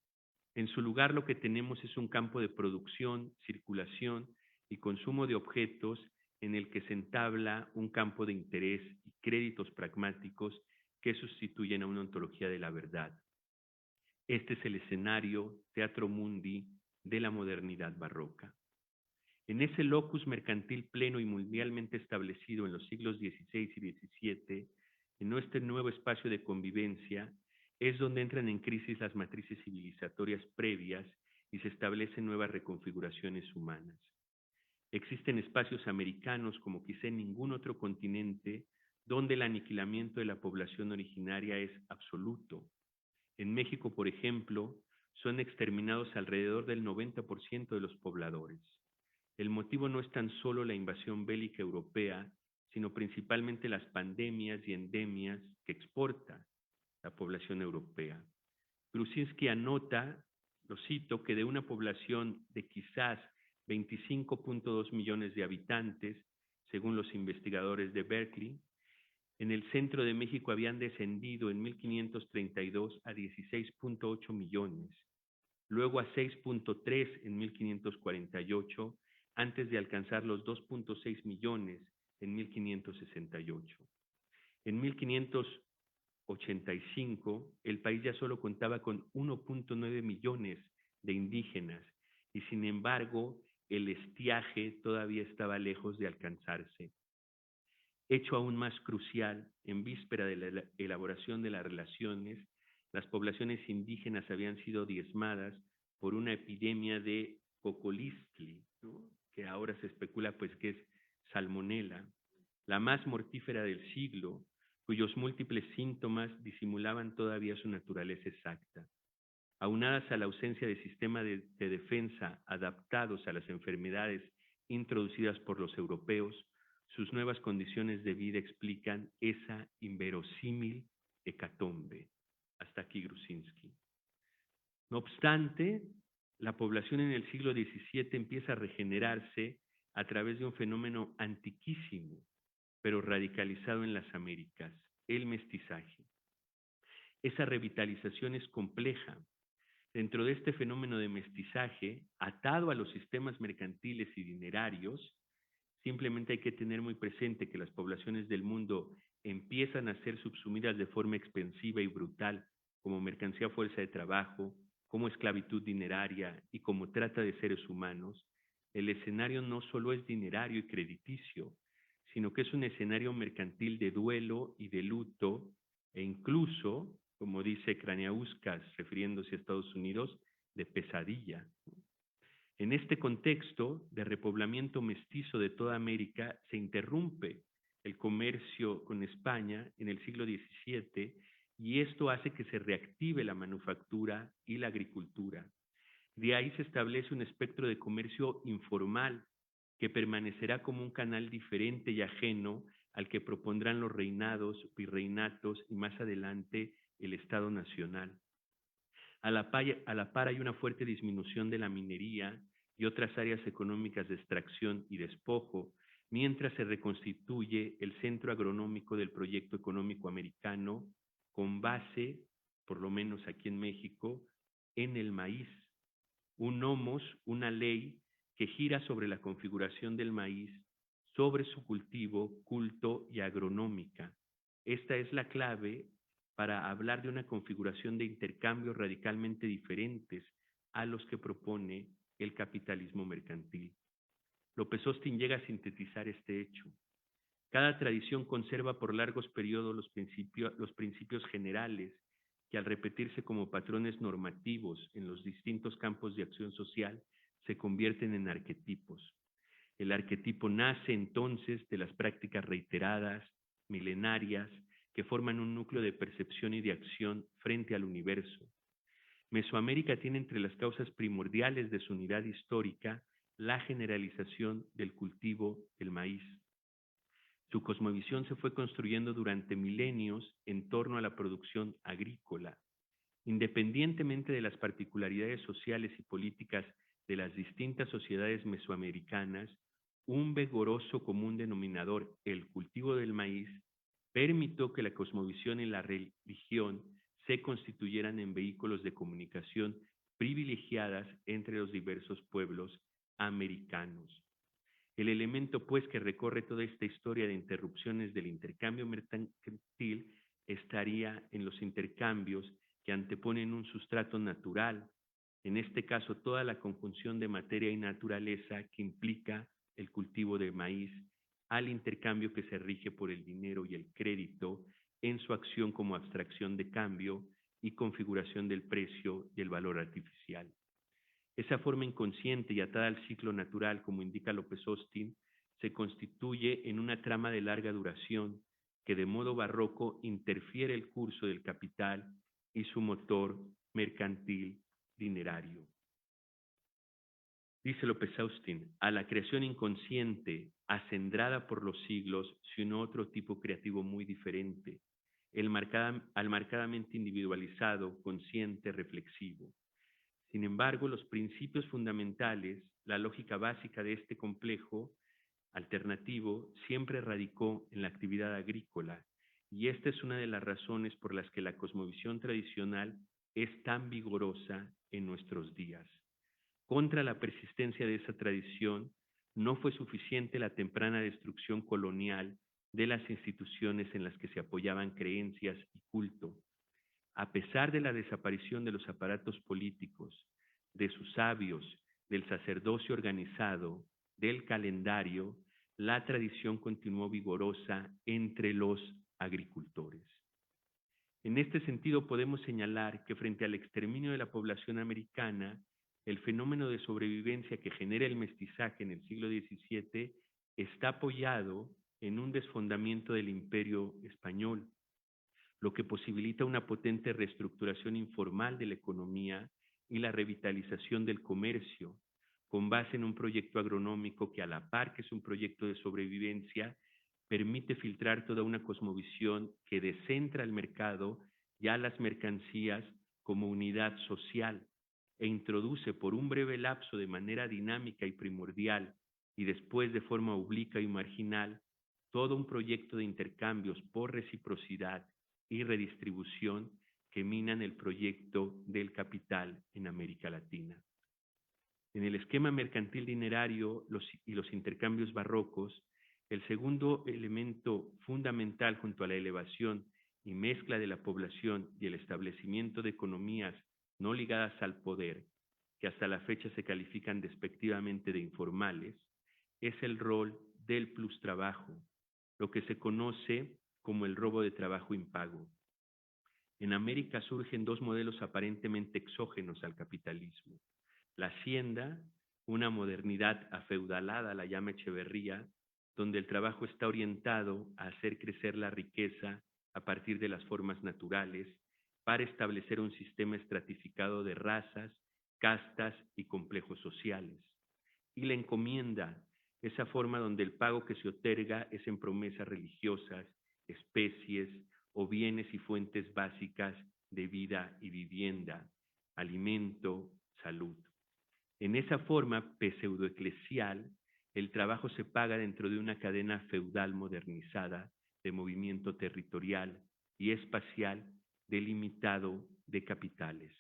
En su lugar, lo que tenemos es un campo de producción, circulación y consumo de objetos en el que se entabla un campo de interés y créditos pragmáticos que sustituyen a una ontología de la verdad. Este es el escenario, Teatro Mundi, de la modernidad barroca. En ese locus mercantil pleno y mundialmente establecido en los siglos XVI y XVII, en este nuevo espacio de convivencia, es donde entran en crisis las matrices civilizatorias previas y se establecen nuevas reconfiguraciones humanas. Existen espacios americanos como quizá en ningún otro continente donde el aniquilamiento de la población originaria es absoluto. En México, por ejemplo, son exterminados alrededor del 90% de los pobladores. El motivo no es tan solo la invasión bélica europea, sino principalmente las pandemias y endemias que exporta la población europea. Gruzinski anota, lo cito, que de una población de quizás 25.2 millones de habitantes, según los investigadores de Berkeley, en el centro de México habían descendido en 1532 a 16.8 millones, luego a 6.3 en 1548, antes de alcanzar los 2.6 millones en 1568. En 1585, el país ya solo contaba con 1.9 millones de indígenas y sin embargo el estiaje todavía estaba lejos de alcanzarse. Hecho aún más crucial, en víspera de la elaboración de las relaciones, las poblaciones indígenas habían sido diezmadas por una epidemia de cocolistli, ¿no?, que ahora se especula pues que es salmonela, la más mortífera del siglo, cuyos múltiples síntomas disimulaban todavía su naturaleza exacta. Aunadas a la ausencia de sistemas de defensa adaptados a las enfermedades introducidas por los europeos, sus nuevas condiciones de vida explican esa inverosímil hecatombe. Hasta aquí Gruzinski. No obstante, la población en el siglo XVII empieza a regenerarse a través de un fenómeno antiquísimo, pero radicalizado en las Américas, el mestizaje. Esa revitalización es compleja. Dentro de este fenómeno de mestizaje, atado a los sistemas mercantiles y dinerarios, simplemente hay que tener muy presente que las poblaciones del mundo empiezan a ser subsumidas de forma expansiva y brutal como mercancía fuerza de trabajo, como esclavitud dineraria y como trata de seres humanos. El escenario no solo es dinerario y crediticio, sino que es un escenario mercantil de duelo y de luto e incluso, como dice Kraniauskas refiriéndose a Estados Unidos, de pesadilla. En este contexto de repoblamiento mestizo de toda América se interrumpe el comercio con España en el siglo XVII y esto hace que se reactive la manufactura y la agricultura. De ahí se establece un espectro de comercio informal que permanecerá como un canal diferente y ajeno al que propondrán los reinados, virreinatos y más adelante el Estado Nacional. A la par hay una fuerte disminución de la minería y otras áreas económicas de extracción y despojo, mientras se reconstituye el centro agronómico del proyecto económico americano con base, por lo menos aquí en México, en el maíz. Un nomos, una ley que gira sobre la configuración del maíz, sobre su cultivo, culto y agronómica. Esta es la clave para hablar de una configuración de intercambios radicalmente diferentes a los que propone el capitalismo mercantil. López Austin llega a sintetizar este hecho. Cada tradición conserva por largos periodos los principios generales que al repetirse como patrones normativos en los distintos campos de acción social se convierten en arquetipos. El arquetipo nace entonces de las prácticas reiteradas, milenarias, que forman un núcleo de percepción y de acción frente al universo. Mesoamérica tiene entre las causas primordiales de su unidad histórica la generalización del cultivo del maíz. Su cosmovisión se fue construyendo durante milenios en torno a la producción agrícola. Independientemente de las particularidades sociales y políticas de las distintas sociedades mesoamericanas, un vigoroso común denominador, el cultivo del maíz, permitió que la cosmovisión y la religión se constituyeran en vehículos de comunicación privilegiadas entre los diversos pueblos americanos. El elemento, pues, que recorre toda esta historia de interrupciones del intercambio mercantil estaría en los intercambios que anteponen un sustrato natural, en este caso toda la conjunción de materia y naturaleza que implica el cultivo de maíz, al intercambio que se rige por el dinero y el crédito en su acción como abstracción de cambio y configuración del precio y el valor artificial. Esa forma inconsciente y atada al ciclo natural, como indica López Austin, se constituye en una trama de larga duración que de modo barroco interfiere el curso del capital y su motor mercantil dinerario. Dice López Austin, a la creación inconsciente, acendrada por los siglos, se unió otro tipo creativo muy diferente, al marcadamente individualizado, consciente, reflexivo. Sin embargo, los principios fundamentales, la lógica básica de este complejo alternativo, siempre radicó en la actividad agrícola, y esta es una de las razones por las que la cosmovisión tradicional es tan vigorosa en nuestros días. Contra la persistencia de esa tradición, no fue suficiente la temprana destrucción colonial de las instituciones en las que se apoyaban creencias y culto. A pesar de la desaparición de los aparatos políticos, de sus sabios, del sacerdocio organizado, del calendario, la tradición continuó vigorosa entre los agricultores. En este sentido, podemos señalar que frente al exterminio de la población americana, el fenómeno de sobrevivencia que genera el mestizaje en el siglo XVII está apoyado en un desfondamiento del imperio español, lo que posibilita una potente reestructuración informal de la economía y la revitalización del comercio, con base en un proyecto agronómico que, a la par que es un proyecto de sobrevivencia, permite filtrar toda una cosmovisión que descentra el mercado y a las mercancías como unidad social e introduce por un breve lapso de manera dinámica y primordial y después de forma obliqua y marginal todo un proyecto de intercambios por reciprocidad y redistribución que minan el proyecto del capital en América Latina. En el esquema mercantil dinerario y los intercambios barrocos, el segundo elemento fundamental junto a la elevación y mezcla de la población y el establecimiento de economías no ligadas al poder, que hasta la fecha se califican despectivamente de informales, es el rol del plustrabajo, lo que se conoce como el robo de trabajo impago. En América surgen dos modelos aparentemente exógenos al capitalismo. La hacienda, una modernidad afeudalada, la llama Echeverría, donde el trabajo está orientado a hacer crecer la riqueza a partir de las formas naturales, para establecer un sistema estratificado de razas, castas y complejos sociales. Y la encomienda, esa forma donde el pago que se otorga es en promesas religiosas, especies o bienes y fuentes básicas de vida y vivienda, alimento, salud. En esa forma pseudoeclesial, el trabajo se paga dentro de una cadena feudal modernizada de movimiento territorial y espacial delimitado de capitales.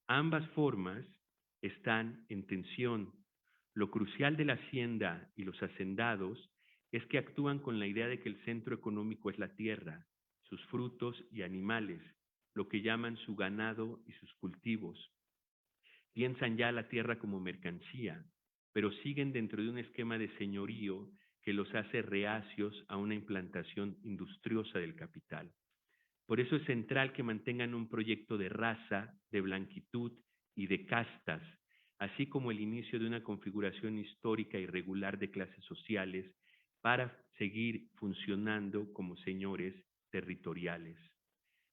Ambas formas están en tensión. Lo crucial de la hacienda y los hacendados es que actúan con la idea de que el centro económico es la tierra, sus frutos y animales, lo que llaman su ganado y sus cultivos. Piensan ya la tierra como mercancía, pero siguen dentro de un esquema de señorío que los hace reacios a una implantación industriosa del capital. Por eso es central que mantengan un proyecto de raza, de blanquitud y de castas, así como el inicio de una configuración histórica y regular de clases sociales para seguir funcionando como señores territoriales.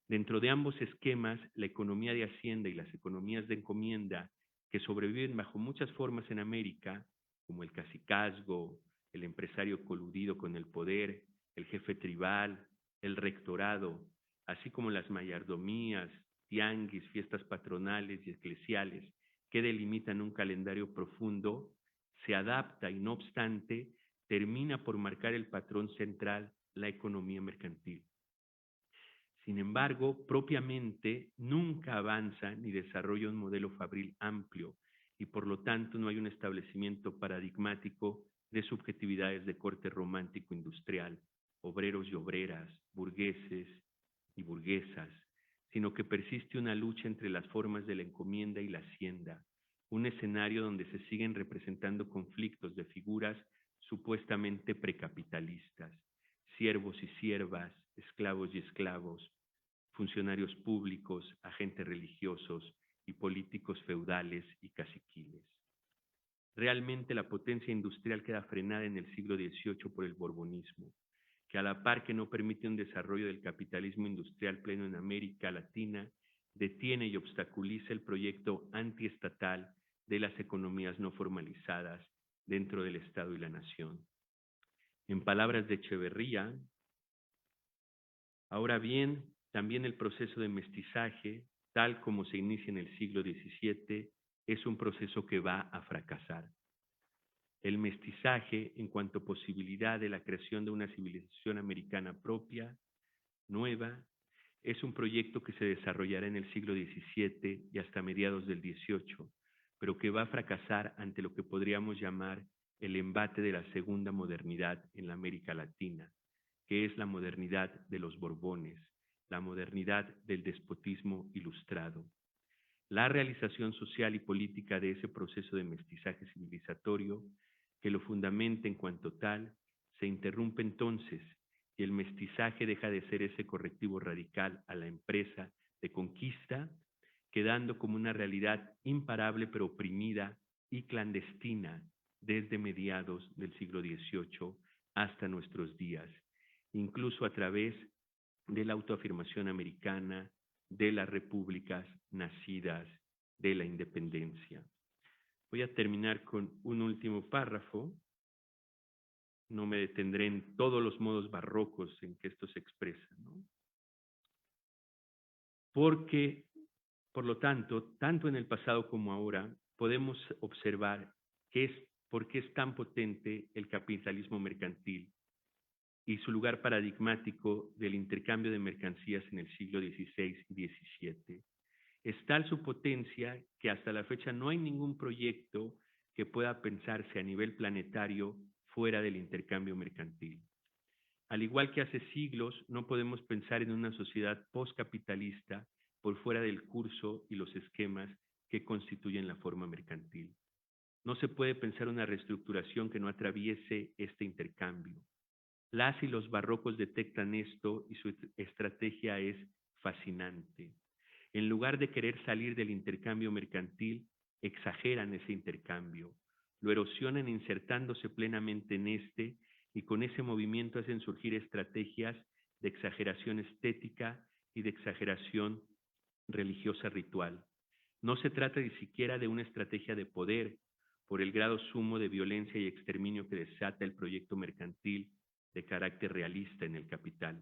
Dentro de ambos esquemas, la economía de hacienda y las economías de encomienda, que sobreviven bajo muchas formas en América, como el cacicazgo, el empresario coludido con el poder, el jefe tribal, el rectorado, así como las mayordomías, tianguis, fiestas patronales y eclesiales, que delimitan un calendario profundo, se adapta y no obstante, termina por marcar el patrón central, la economía mercantil. Sin embargo, propiamente nunca avanza ni desarrolla un modelo fabril amplio y por lo tanto no hay un establecimiento paradigmático de subjetividades de corte romántico industrial, obreros y obreras, burgueses y burguesas, sino que persiste una lucha entre las formas de la encomienda y la hacienda, un escenario donde se siguen representando conflictos de figuras supuestamente precapitalistas, siervos y siervas, esclavos y esclavos, funcionarios públicos, agentes religiosos y políticos feudales y caciquiles. Realmente la potencia industrial queda frenada en el siglo XVIII por el borbonismo, que a la par que no permite un desarrollo del capitalismo industrial pleno en América Latina, detiene y obstaculiza el proyecto antiestatal de las economías no formalizadas dentro del Estado y la nación. En palabras de Echeverría, ahora bien, también el proceso de mestizaje, tal como se inicia en el siglo XVII, es un proceso que va a fracasar. El mestizaje, en cuanto posibilidad de la creación de una civilización americana propia, nueva, es un proyecto que se desarrollará en el siglo XVII y hasta mediados del XVIII, pero que va a fracasar ante lo que podríamos llamar el embate de la segunda modernidad en la América Latina, que es la modernidad de los Borbones, la modernidad del despotismo ilustrado. La realización social y política de ese proceso de mestizaje civilizatorio, que lo fundamenta en cuanto tal, se interrumpe entonces y el mestizaje deja de ser ese correctivo radical a la empresa de conquista, quedando como una realidad imparable pero oprimida y clandestina desde mediados del siglo XVIII hasta nuestros días, incluso a través de la autoafirmación americana, de las repúblicas nacidas de la independencia. Voy a terminar con un último párrafo. No me detendré en todos los modos barrocos en que esto se expresa, ¿no? Porque, por lo tanto, tanto en el pasado como ahora, podemos observar por qué es tan potente el capitalismo mercantil y su lugar paradigmático del intercambio de mercancías en el siglo XVI y XVII. Es tal su potencia que hasta la fecha no hay ningún proyecto que pueda pensarse a nivel planetario fuera del intercambio mercantil. Al igual que hace siglos, no podemos pensar en una sociedad postcapitalista por fuera del curso y los esquemas que constituyen la forma mercantil. No se puede pensar una reestructuración que no atraviese este intercambio. Las y los barrocos detectan esto y su estrategia es fascinante. En lugar de querer salir del intercambio mercantil, exageran ese intercambio, lo erosionan insertándose plenamente en este y con ese movimiento hacen surgir estrategias de exageración estética y de exageración religiosa ritual. No se trata ni siquiera de una estrategia de poder por el grado sumo de violencia y exterminio que desata el proyecto mercantil de carácter realista en el capital.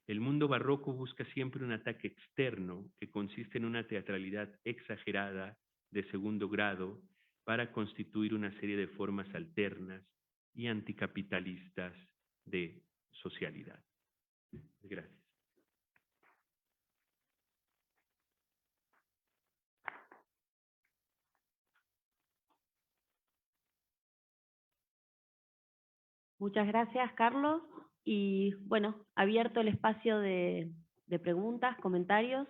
El mundo barroco busca siempre un ataque externo que consiste en una teatralidad exagerada de segundo grado para constituir una serie de formas alternas y anticapitalistas de socialidad. Gracias. Muchas gracias, Carlos. Y bueno, abierto el espacio de preguntas, comentarios.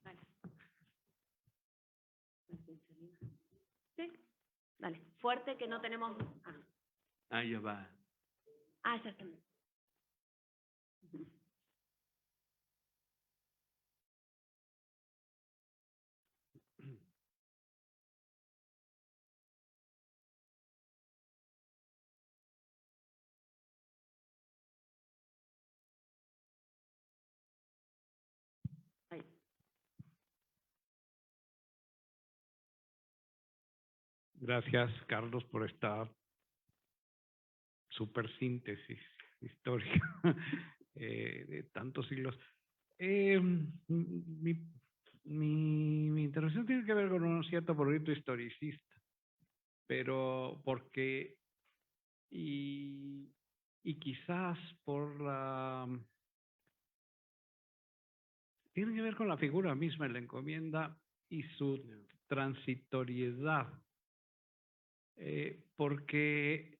Dale. Sí, dale. Fuerte que no tenemos... Ah, ya va. Ah, ya está. Ahí. Gracias, Carlos, por esta super síntesis histórica de tantos siglos. Mi intervención tiene que ver con un cierto prurito historicista, pero porque, y quizás por la tiene que ver con la figura misma de la encomienda y su transitoriedad. Porque,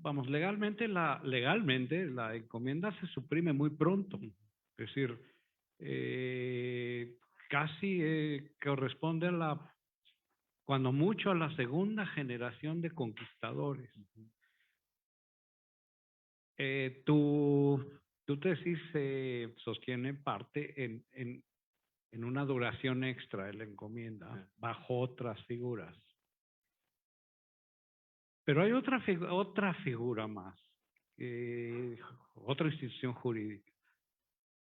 vamos, legalmente la encomienda se suprime muy pronto. Es decir, casi corresponde a cuando mucho a la segunda generación de conquistadores. Tu tesis se sostiene en parte en una duración extra de la encomienda, bajo otras figuras. Pero hay otra figura más, otra institución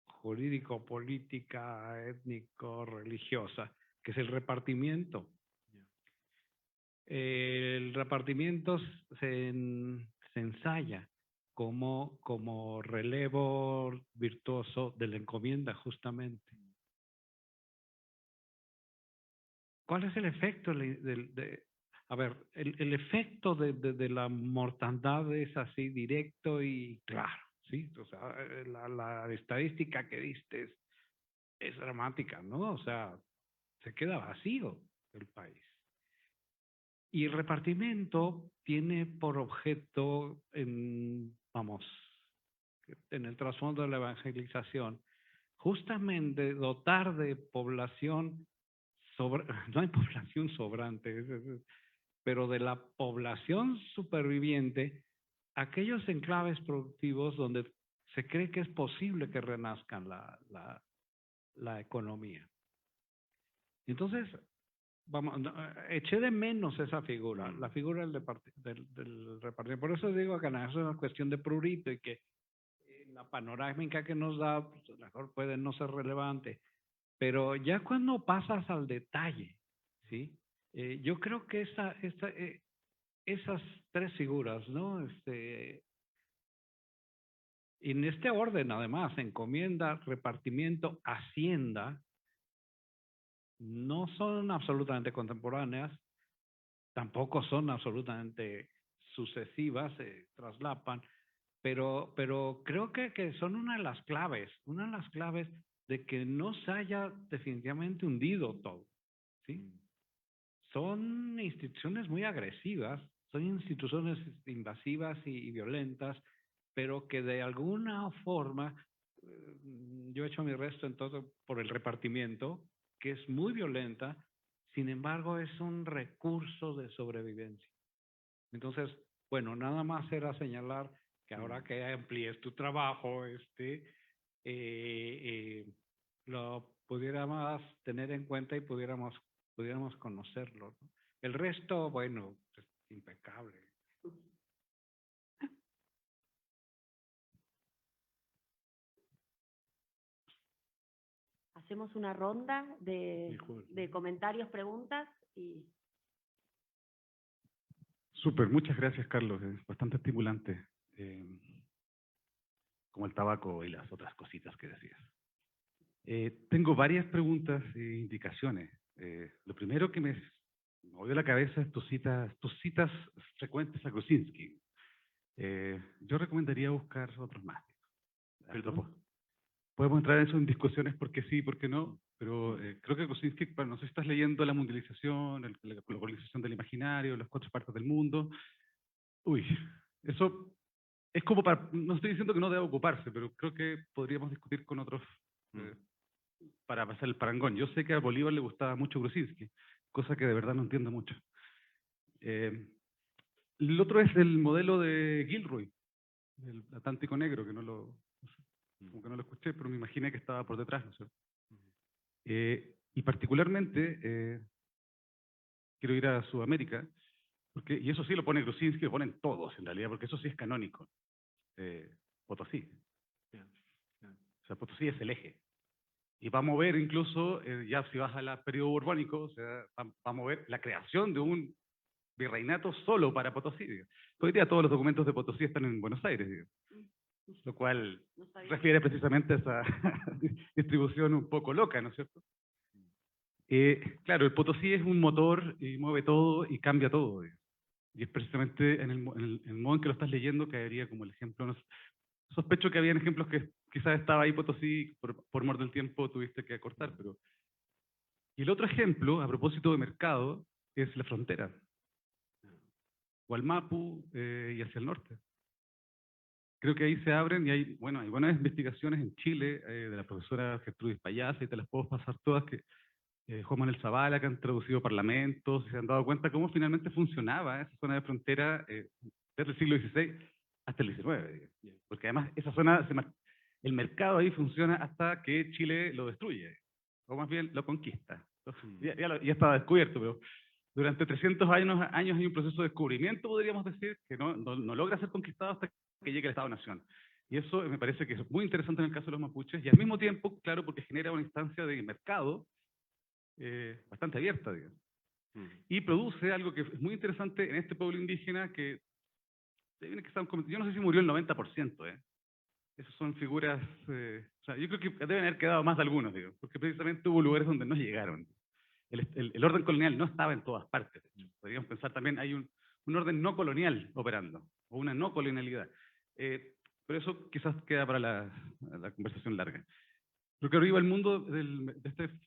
jurídico-política, étnico-religiosa, que es el repartimiento. El repartimiento se ensaya como relevo virtuoso de la encomienda, justamente. ¿Cuál es el efecto a ver, el efecto de la mortandad es así directo y claro, ¿sí? O sea, la estadística que diste es dramática, ¿no? O sea, se queda vacío el país. Y el repartimiento tiene por objeto, vamos, en el trasfondo de la evangelización, justamente dotar de población, no hay población sobrante, pero de la población superviviente, aquellos enclaves productivos donde se cree que es posible que renazcan la economía. Entonces, vamos, eché de menos esa figura, la figura del repartimiento. Por eso digo que no es una cuestión de prurito y que la panorámica que nos da, pues, a lo mejor puede no ser relevante, pero ya cuando pasas al detalle, ¿sí? Yo creo que esas tres figuras, ¿no? En este orden, además, encomienda, repartimiento, hacienda, no son absolutamente contemporáneas, tampoco son absolutamente sucesivas, se traslapan, pero creo que son una de las claves de que no se haya definitivamente hundido todo, ¿sí? Son instituciones muy agresivas, son instituciones invasivas y violentas, pero que de alguna forma, yo he hecho mi resto en todo por el repartimiento, que es muy violenta, sin embargo es un recurso de sobrevivencia. Entonces, bueno, nada más era señalar que ahora que amplíes tu trabajo, lo pudiéramos tener en cuenta y pudiéramos conocerlo, ¿no? El resto, bueno, es impecable. Hacemos una ronda de comentarios, preguntas y... Súper, muchas gracias, Carlos. Es bastante estimulante, como el tabaco y las otras cositas que decías. Tengo varias preguntas e indicaciones. Lo primero que me movió la cabeza es tus citas frecuentes a Gruzinski. Yo recomendaría buscar otros más. Podemos entrar en eso en discusiones porque sí, porque no, pero creo que Gruzinski, no sé si estás leyendo La mundialización, la globalización del imaginario, las cuatro partes del mundo. Uy, eso es como para, no estoy diciendo que no deba ocuparse, pero creo que podríamos discutir con otros para pasar el parangón. Yo sé que a Bolívar le gustaba mucho Gruzinski, cosa que de verdad no entiendo mucho. El otro es el modelo de Gilroy, el Atlántico Negro, que como que no lo escuché, pero me imaginé que estaba por detrás, ¿no es cierto? Y particularmente, quiero ir a Sudamérica, y eso sí lo pone Gruzinski, lo ponen todos en realidad, porque eso sí es canónico. Potosí. O sea, Potosí es el eje. Y va a mover incluso, ya si vas al periodo borbónico, o sea, va a mover la creación de un virreinato solo para Potosí. Hoy día todos los documentos de Potosí están en Buenos Aires, lo cual refiere precisamente a esa distribución un poco loca, ¿no es cierto? Claro, el Potosí es un motor y mueve todo y cambia todo. Y es precisamente en el modo en que lo estás leyendo caería como el ejemplo. Sospecho que habían ejemplos que quizás estaba ahí Potosí, por mor del tiempo tuviste que acortar, pero... Y el otro ejemplo, a propósito de mercado, es la frontera. Gualmapu y hacia el norte. Creo que ahí se abren y hay buenas investigaciones en Chile de la profesora Gertrudis Payasa, y te las puedo pasar todas, que Juan Manuel Zavala, que han traducido parlamentos, se han dado cuenta cómo finalmente funcionaba esa zona de frontera desde el siglo XVI hasta el XIX. Porque además esa zona, el mercado ahí funciona hasta que Chile lo destruye, o más bien lo conquista. Entonces, ya estaba descubierto, pero durante 300 años hay un proceso de descubrimiento, podríamos decir, que no logra ser conquistado hasta que llegue el Estado-Nación. Y eso me parece que es muy interesante en el caso de los mapuches, y al mismo tiempo, claro, porque genera una instancia de mercado bastante abierta, digamos. Y produce algo que es muy interesante en este pueblo indígena, que yo no sé si murió el 90%, Esas son figuras, o sea, yo creo que deben haber quedado más de algunos, digo, porque precisamente hubo lugares donde no llegaron. El orden colonial no estaba en todas partes. Podríamos pensar también, hay un orden no colonial operando, o una no colonialidad. Pero eso quizás queda para la conversación larga. Lo que arriba el mundo de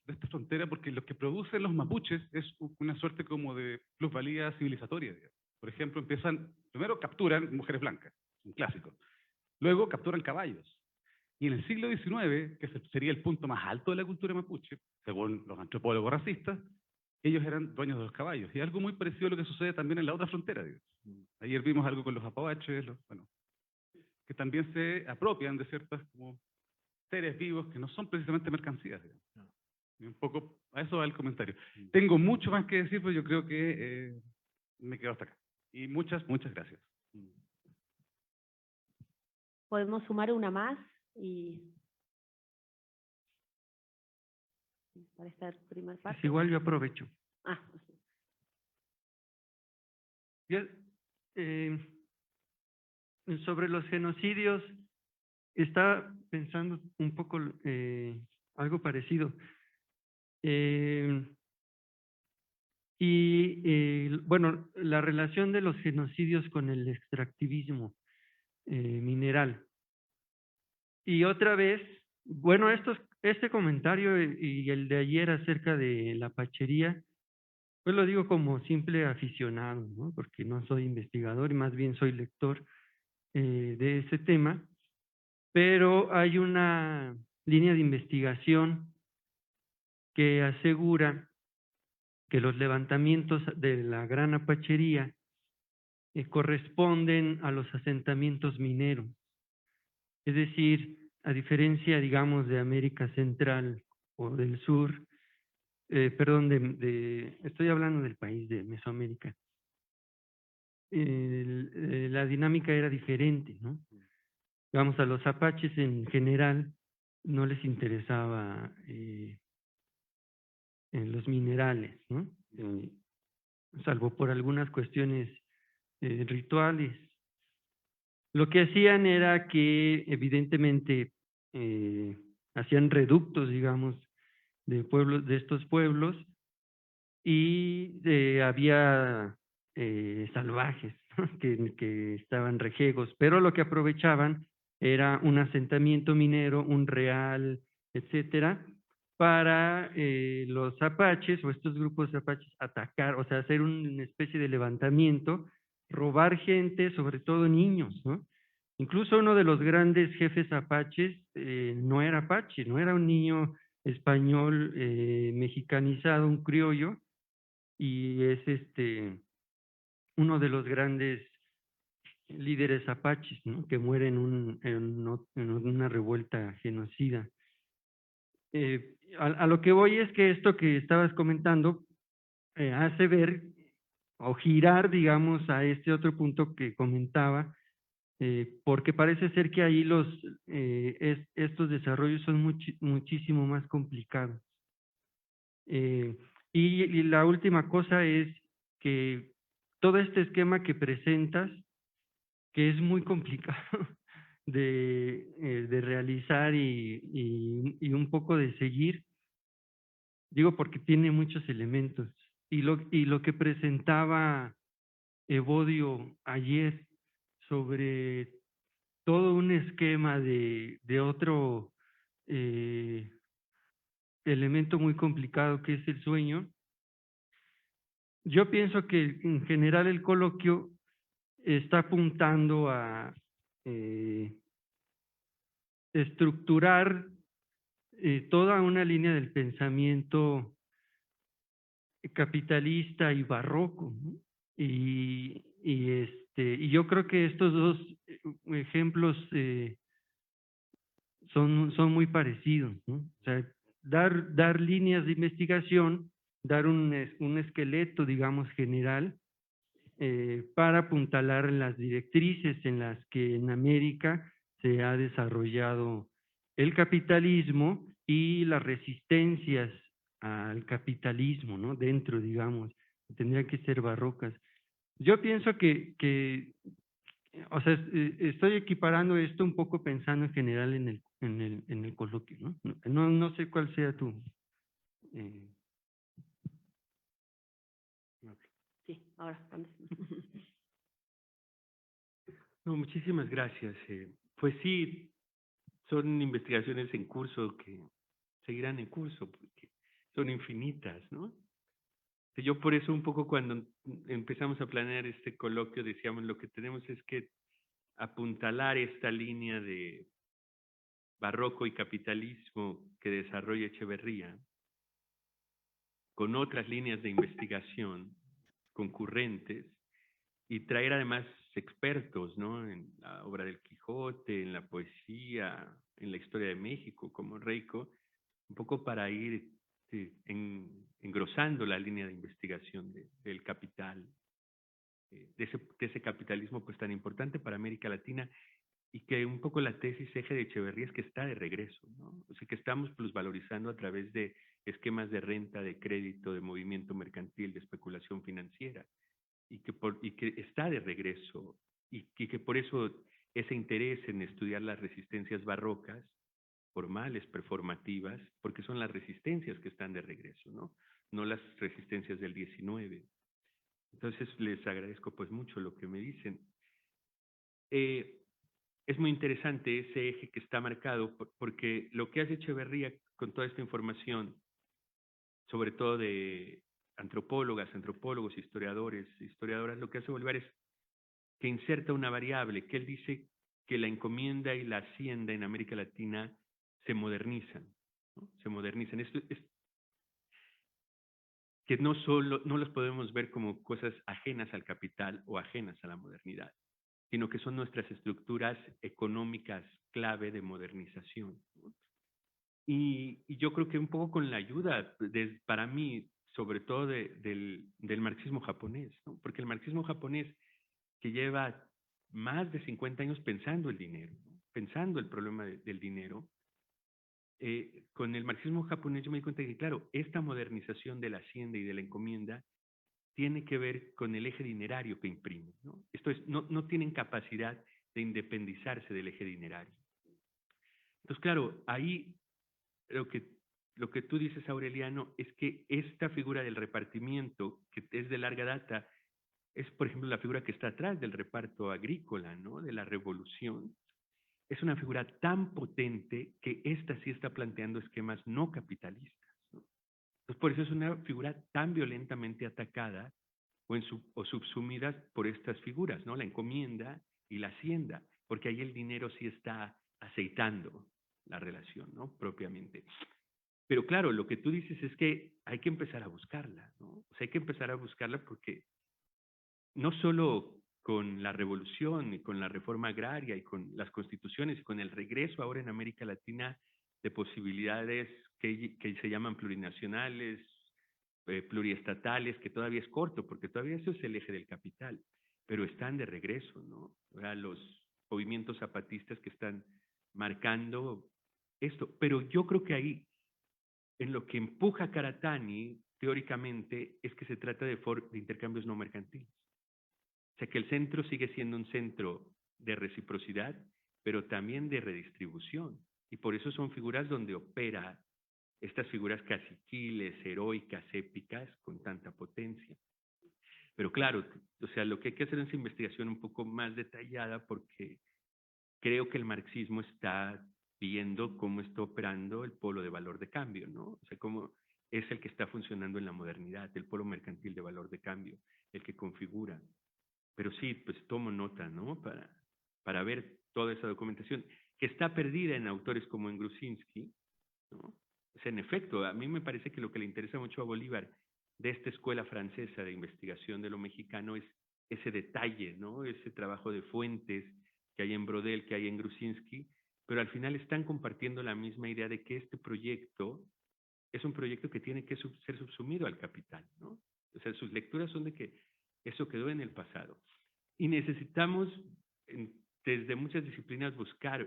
esta frontera, porque lo que producen los mapuches es una suerte como de plusvalía civilizatoria, digamos. Por ejemplo, primero capturan mujeres blancas, un clásico. Luego capturan caballos. Y en el siglo XIX, que sería el punto más alto de la cultura mapuche, según los antropólogos racistas, ellos eran dueños de los caballos. Y algo muy parecido a lo que sucede también en la otra frontera, digamos. Ayer vimos algo con los apabaches, que también se apropian de ciertas como seres vivos que no son precisamente mercancías, digamos. Y un poco a eso va el comentario. Tengo mucho más que decir, pero yo creo que me quedo hasta acá. Y muchas gracias. Podemos sumar una más y para esta primera parte. Pues igual yo aprovecho. Ah, Ya, sobre los genocidios, estaba pensando un poco algo parecido. Bueno, la relación de los genocidios con el extractivismo mineral. Y otra vez, bueno, este comentario y el de ayer acerca de la pachería, pues lo digo como simple aficionado, ¿no? Porque no soy investigador y más bien soy lector de ese tema, pero hay una línea de investigación que asegura que los levantamientos de la gran apachería corresponden a los asentamientos mineros. Es decir, a diferencia, digamos, de América Central o del Sur, perdón, estoy hablando del país de Mesoamérica, la dinámica era diferente, ¿no? Digamos, a los apaches en general no les interesaba en los minerales, ¿no? Salvo por algunas cuestiones rituales. Lo que hacían era que evidentemente hacían reductos, digamos, de estos pueblos, y había salvajes, ¿no? que estaban rejegos, pero lo que aprovechaban era un asentamiento minero, un real, etcétera, para los apaches o estos grupos de apaches atacar, o sea, hacer una especie de levantamiento, robar gente, sobre todo niños, ¿no? Incluso uno de los grandes jefes apaches no era apache, no era un niño español mexicanizado, un criollo, y es uno de los grandes líderes apaches, ¿no? Que muere en una revuelta genocida. A lo que voy es que esto que estabas comentando hace ver o girar, digamos, a este otro punto que comentaba, porque parece ser que ahí estos desarrollos son muchísimo más complicados. Y la última cosa es que todo este esquema que presentas, que es muy complicado de realizar y un poco de seguir, digo porque tiene muchos elementos. Y lo que presentaba Evodio ayer sobre todo un esquema de otro elemento muy complicado que es el sueño. Yo pienso que en general el coloquio está apuntando a estructurar toda una línea del pensamiento capitalista y barroco, ¿no? Y yo creo que estos dos ejemplos son muy parecidos, ¿no? O sea, dar líneas de investigación, dar un esqueleto, digamos, general, para apuntalar las directrices en las que en América se ha desarrollado el capitalismo y las resistencias al capitalismo, ¿no? Dentro, digamos, tendrían que ser barrocas. Yo pienso que o sea, estoy equiparando esto un poco pensando en general en el coloquio, ¿no? No sé cuál sea tu... Sí, ahora. No, muchísimas gracias. Pues sí, son investigaciones en curso que seguirán en curso porque son infinitas, ¿no? Yo por eso un poco cuando empezamos a planear este coloquio decíamos lo que tenemos es que apuntalar esta línea de barroco y capitalismo que desarrolla Echeverría con otras líneas de investigación concurrentes y traer además expertos, ¿no? En la obra del Quijote, en la poesía, en la historia de México, como Reiko, un poco para ir engrosando la línea de investigación del capital, de ese capitalismo pues tan importante para América Latina y que un poco la tesis eje de Echeverría es que está de regreso, ¿no? O sea, que estamos plusvalorizando a través de esquemas de renta, de crédito, de movimiento mercantil, de especulación financiera y que está de regreso y que por eso ese interés en estudiar las resistencias barrocas, formales, performativas, porque son las resistencias que están de regreso, ¿no? No las resistencias del 19. Entonces les agradezco pues mucho lo que me dicen. Es muy interesante ese eje que está marcado porque lo que hace Echeverría con toda esta información, sobre todo de antropólogas, antropólogos, historiadores, historiadoras, lo que hace Bolívar es que inserta una variable, que él dice que la encomienda y la hacienda en América Latina se modernizan, ¿no? Se modernizan. Esto es que no los podemos ver como cosas ajenas al capital o ajenas a la modernidad, sino que son nuestras estructuras económicas clave de modernización, ¿no? Y yo creo que un poco con la ayuda, para mí, sobre todo del marxismo japonés, ¿no? Porque el marxismo japonés que lleva más de 50 años pensando el dinero, ¿no? Pensando el problema del dinero, con el marxismo japonés yo me di cuenta que, claro, esta modernización de la hacienda y de la encomienda tiene que ver con el eje dinerario que imprime, ¿no? Esto es, no tienen capacidad de independizarse del eje dinerario. Entonces, claro, ahí lo que tú dices, Aureliano, es que esta figura del repartimiento, que es de larga data, es, por ejemplo, la figura que está atrás del reparto agrícola, ¿no? De la revolución. Es una figura tan potente que esta sí está planteando esquemas no capitalistas, ¿no? Entonces, por eso es una figura tan violentamente atacada o subsumida por estas figuras, ¿no? La encomienda y la hacienda, porque ahí el dinero sí está aceitando la relación, ¿no? Propiamente. Pero claro, lo que tú dices es que hay que empezar a buscarla, ¿no? O sea, hay que empezar a buscarla porque no solo con la revolución y con la reforma agraria y con las constituciones y con el regreso ahora en América Latina de posibilidades que se llaman plurinacionales, pluriestatales, que todavía es corto, porque todavía eso es el eje del capital, pero están de regreso, ¿no? O sea, los movimientos zapatistas que están marcando esto, pero yo creo que ahí, en lo que empuja Karatani, teóricamente, es que se trata de intercambios no mercantiles. O sea, que el centro sigue siendo un centro de reciprocidad, pero también de redistribución. Y por eso son figuras donde opera estas figuras caciquiles, heroicas, épicas, con tanta potencia. Pero claro, o sea, lo que hay que hacer es investigación un poco más detallada porque creo que el marxismo está viendo cómo está operando el polo de valor de cambio, ¿no? O sea, cómo es el que está funcionando en la modernidad, el polo mercantil de valor de cambio, el que configura. Pero sí, pues tomo nota, ¿no? Para ver toda esa documentación, que está perdida en autores como en Grusinski, ¿no? O sea, en efecto, a mí me parece que lo que le interesa mucho a Bolívar de esta escuela francesa de investigación de lo mexicano es ese detalle, ¿no? Ese trabajo de fuentes que hay en Brodel, que hay en Grusinski, pero al final están compartiendo la misma idea de que este proyecto es un proyecto que tiene que ser subsumido al capital, ¿no? O sea, sus lecturas son de que eso quedó en el pasado. Y necesitamos, desde muchas disciplinas, buscar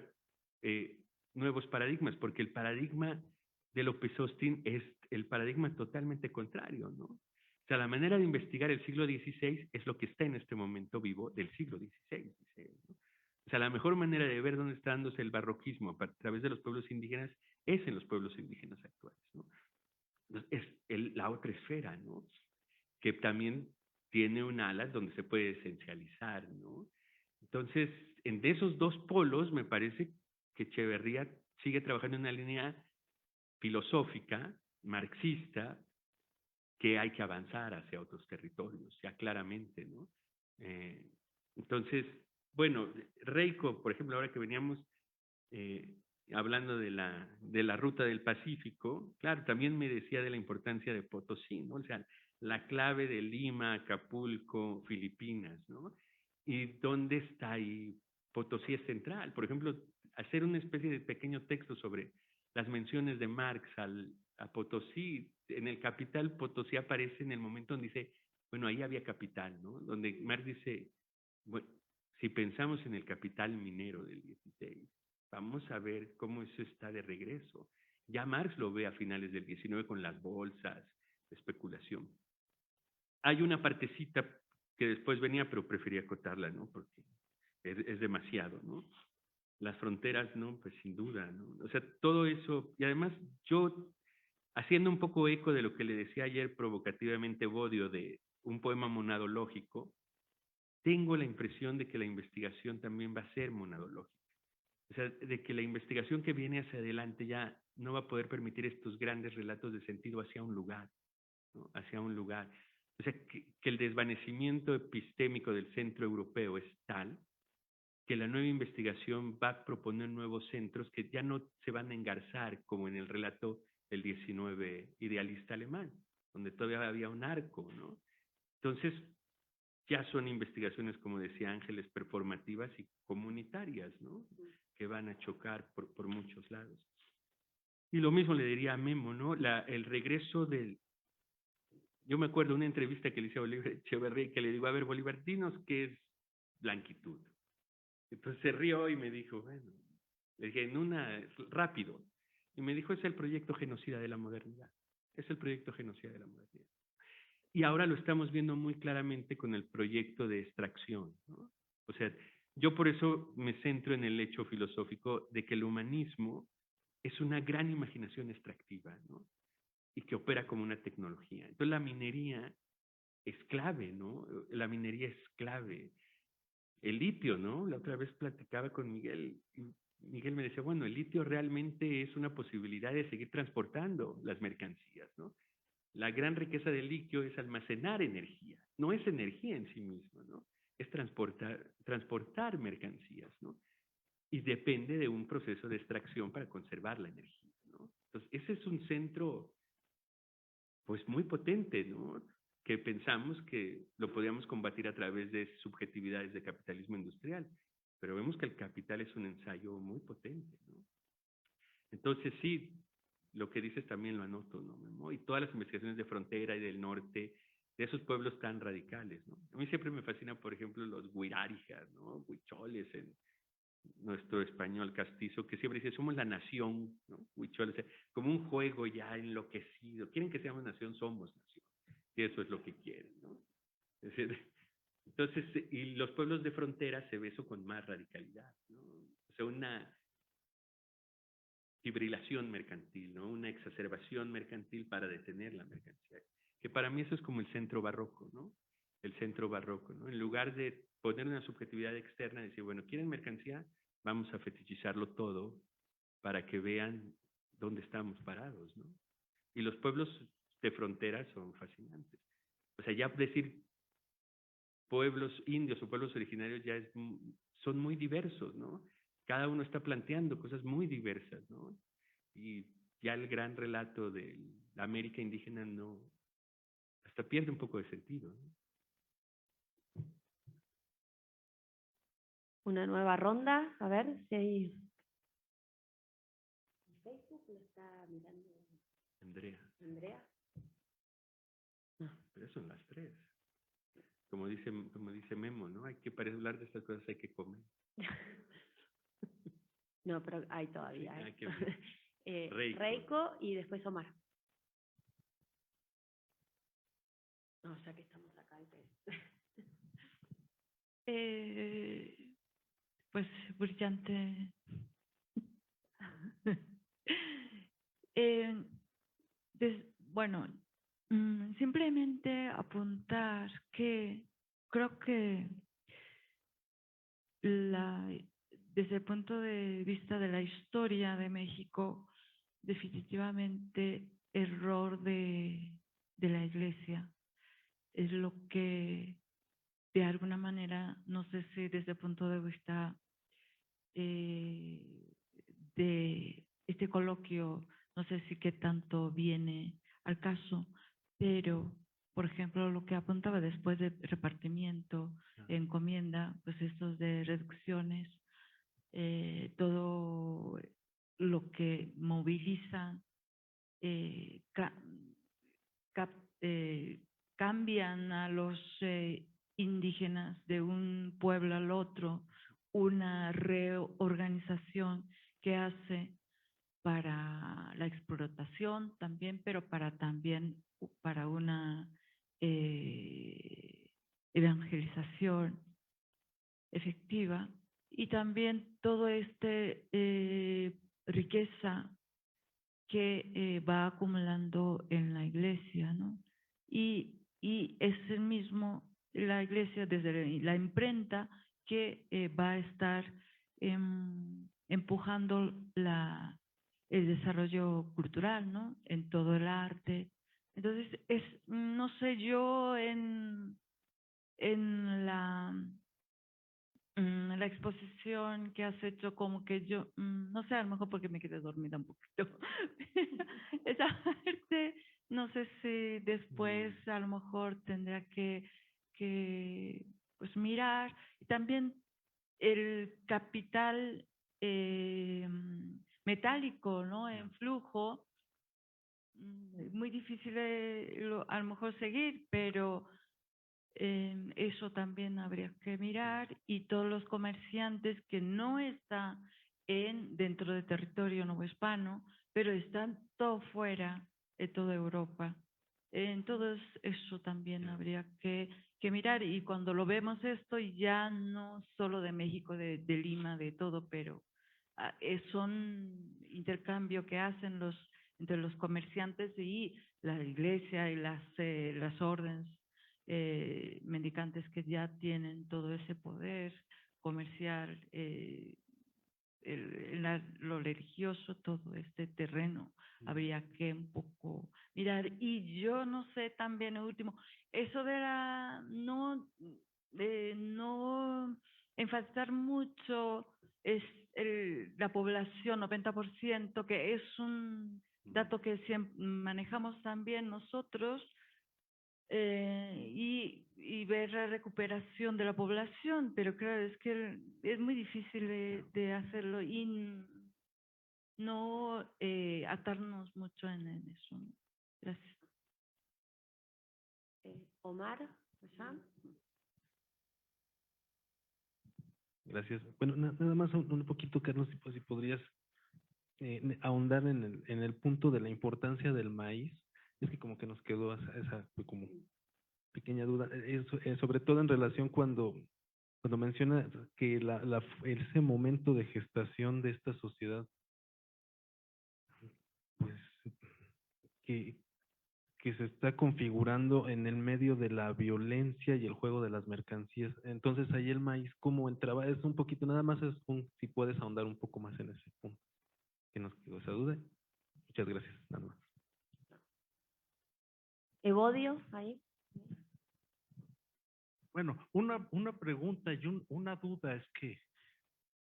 nuevos paradigmas, porque el paradigma de López Austin es el paradigma totalmente contrario, ¿no? O sea, la manera de investigar el siglo XVI es lo que está en este momento vivo del siglo XVI, ¿no? O sea, la mejor manera de ver dónde está dándose el barroquismo a través de los pueblos indígenas es en los pueblos indígenas actuales, ¿no? Entonces, es la otra esfera, ¿no? Que también tiene un ala donde se puede esencializar, ¿no? Entonces, de esos dos polos, me parece que Echeverría sigue trabajando en una línea filosófica, marxista, que hay que avanzar hacia otros territorios, ya claramente, ¿no? Entonces, bueno, Reiko, por ejemplo, ahora que veníamos hablando de la ruta del Pacífico, claro, también me decía de la importancia de Potosí, ¿no? O sea, la clave de Lima, Acapulco, Filipinas, ¿no? ¿Y dónde está ahí? Potosí es central. Por ejemplo, hacer una especie de pequeño texto sobre las menciones de Marx a Potosí. En el Capital, Potosí aparece en el momento donde dice, bueno, ahí había capital, ¿no? Donde Marx dice, bueno, si pensamos en el capital minero del 16, vamos a ver cómo eso está de regreso. Ya Marx lo ve a finales del 19 con las bolsas, especulación. Hay una partecita que después venía, pero prefería acotarla, ¿no? Porque es demasiado, ¿no? Las fronteras, ¿no? Pues sin duda, ¿no? O sea, todo eso, y además yo, haciendo un poco eco de lo que le decía ayer provocativamente Bodio de un poema monadológico, tengo la impresión de que la investigación también va a ser monadológica. O sea, de que la investigación que viene hacia adelante ya no va a poder permitir estos grandes relatos de sentido hacia un lugar, ¿no? Hacia un lugar. O sea, que el desvanecimiento epistémico del centro europeo es tal que la nueva investigación va a proponer nuevos centros que ya no se van a engarzar como en el relato del 19 idealista alemán, donde todavía había un arco, ¿no? Entonces, ya son investigaciones, como decía Ángeles, performativas y comunitarias, ¿no? Que van a chocar por muchos lados. Y lo mismo le diría a Memo, ¿no? El regreso del... Yo me acuerdo de una entrevista que le hice a Bolívar Echeverría, que le digo, a ver, Bolívar, dinos qué es blanquitud. Entonces se rió y me dijo, bueno, le dije, rápido. Y me dijo, es el proyecto genocida de la modernidad. Es el proyecto genocida de la modernidad. Y ahora lo estamos viendo muy claramente con el proyecto de extracción, ¿no? O sea, yo por eso me centro en el hecho filosófico de que el humanismo es una gran imaginación extractiva, ¿no? Y que opera como una tecnología. Entonces la minería es clave, ¿no? La minería es clave. El litio, ¿no? La otra vez platicaba con Miguel y Miguel me decía, bueno, el litio realmente es una posibilidad de seguir transportando las mercancías, ¿no? La gran riqueza del litio es almacenar energía, no es energía en sí misma, ¿no? Es transportar mercancías, ¿no? Y depende de un proceso de extracción para conservar la energía, ¿no? Entonces, ese es un centro, pues, muy potente, ¿no? Que pensamos que lo podíamos combatir a través de subjetividades de capitalismo industrial, pero vemos que el capital es un ensayo muy potente, ¿no? Entonces, sí, lo que dices también lo anoto, ¿no, Memo? Y todas las investigaciones de frontera y del norte, de esos pueblos tan radicales, ¿no? A mí siempre me fascina, por ejemplo, los huirárijas, ¿no? Huicholes en nuestro español castizo, que siempre dice, somos la nación, ¿no? Huicholes, como un juego ya enloquecido. Quieren que seamos nación, somos nación. Y eso es lo que quieren, ¿no? Es decir, entonces, y los pueblos de frontera se ve eso con más radicalidad, ¿no? O sea, una fibrilación mercantil, ¿no? Una exacerbación mercantil para detener la mercancía. Que para mí eso es como el centro barroco, ¿no? El centro barroco, ¿no? En lugar de poner una subjetividad externa y decir, bueno, ¿quieren mercancía? vamos a fetichizarlo todo para que vean dónde estamos parados, ¿no? Y los pueblos de frontera son fascinantes. O sea, ya decir pueblos indios o pueblos originarios ya son muy diversos, ¿no? Cada uno está planteando cosas muy diversas, ¿no? Y ya el gran relato de la América indígena no, hasta pierde un poco de sentido, ¿no? Una nueva ronda, a ver si hay... ¿Facebook lo está mirando Andrea, Andrea? pero son las 3. Como dice Memo, ¿no? Hay que, para hablar de estas cosas hay que comer. No, pero hay todavía. Sí, ¿eh? hay que ver. Reiko. Reiko y después Omar. No, ya que estamos acá. Pues brillante. Bueno, simplemente apuntar que creo que desde el punto de vista de la historia de México, definitivamente error de la Iglesia es lo que de alguna manera, no sé si desde el punto de vista de este coloquio, no sé si qué tanto viene al caso, pero, por ejemplo, lo que apuntaba después de repartimiento, encomienda, pues estos de reducciones, todo lo que moviliza, cambian a los indígenas de un pueblo al otro, una reorganización que hace para la explotación también, pero también para una evangelización efectiva, y también todo riqueza que va acumulando en la iglesia, ¿no? Y es el mismo, la iglesia desde la imprenta que va a estar empujando el desarrollo cultural, ¿no? En todo el arte. Entonces, no sé, yo en la exposición que has hecho, como que yo, no sé, a lo mejor porque me quedé dormida un poquito. Esa parte, no sé si después a lo mejor tendrá que pues mirar. Y también el capital metálico, ¿no? En flujo, muy difícil a lo mejor seguir, pero eso también habría que mirar, y todos los comerciantes que no están dentro del territorio novohispano, pero están todo fuera de toda Europa. Entonces eso también habría que mirar, y cuando lo vemos esto, ya no solo de México, de Lima, de todo, pero son intercambio que hacen entre los comerciantes y la iglesia y las órdenes mendicantes que ya tienen todo ese poder comercial, lo religioso, todo este terreno, habría que un poco mirar. Y yo no sé, también el último, eso de no enfatizar mucho la población, 90%, que es un dato que siempre manejamos también nosotros, y ver la recuperación de la población, pero claro, es que es muy difícil de hacerlo y no atarnos mucho en eso, ¿no? Gracias. Omar, ¿allá? Gracias. Bueno, nada más un poquito, Carlos, si podrías ahondar en el punto de la importancia del maíz. Es que como que nos quedó esa como pequeña duda, sobre todo en relación cuando menciona que ese momento de gestación de esta sociedad, pues, que que se está configurando en el medio de la violencia y el juego de las mercancías. Entonces ahí el maíz, ¿cómo entraba? Es un poquito, nada más si puedes ahondar un poco más en ese punto, que nos quedó esa duda. Muchas gracias, nada más. Evodio, ahí. Bueno, una pregunta y una duda es que,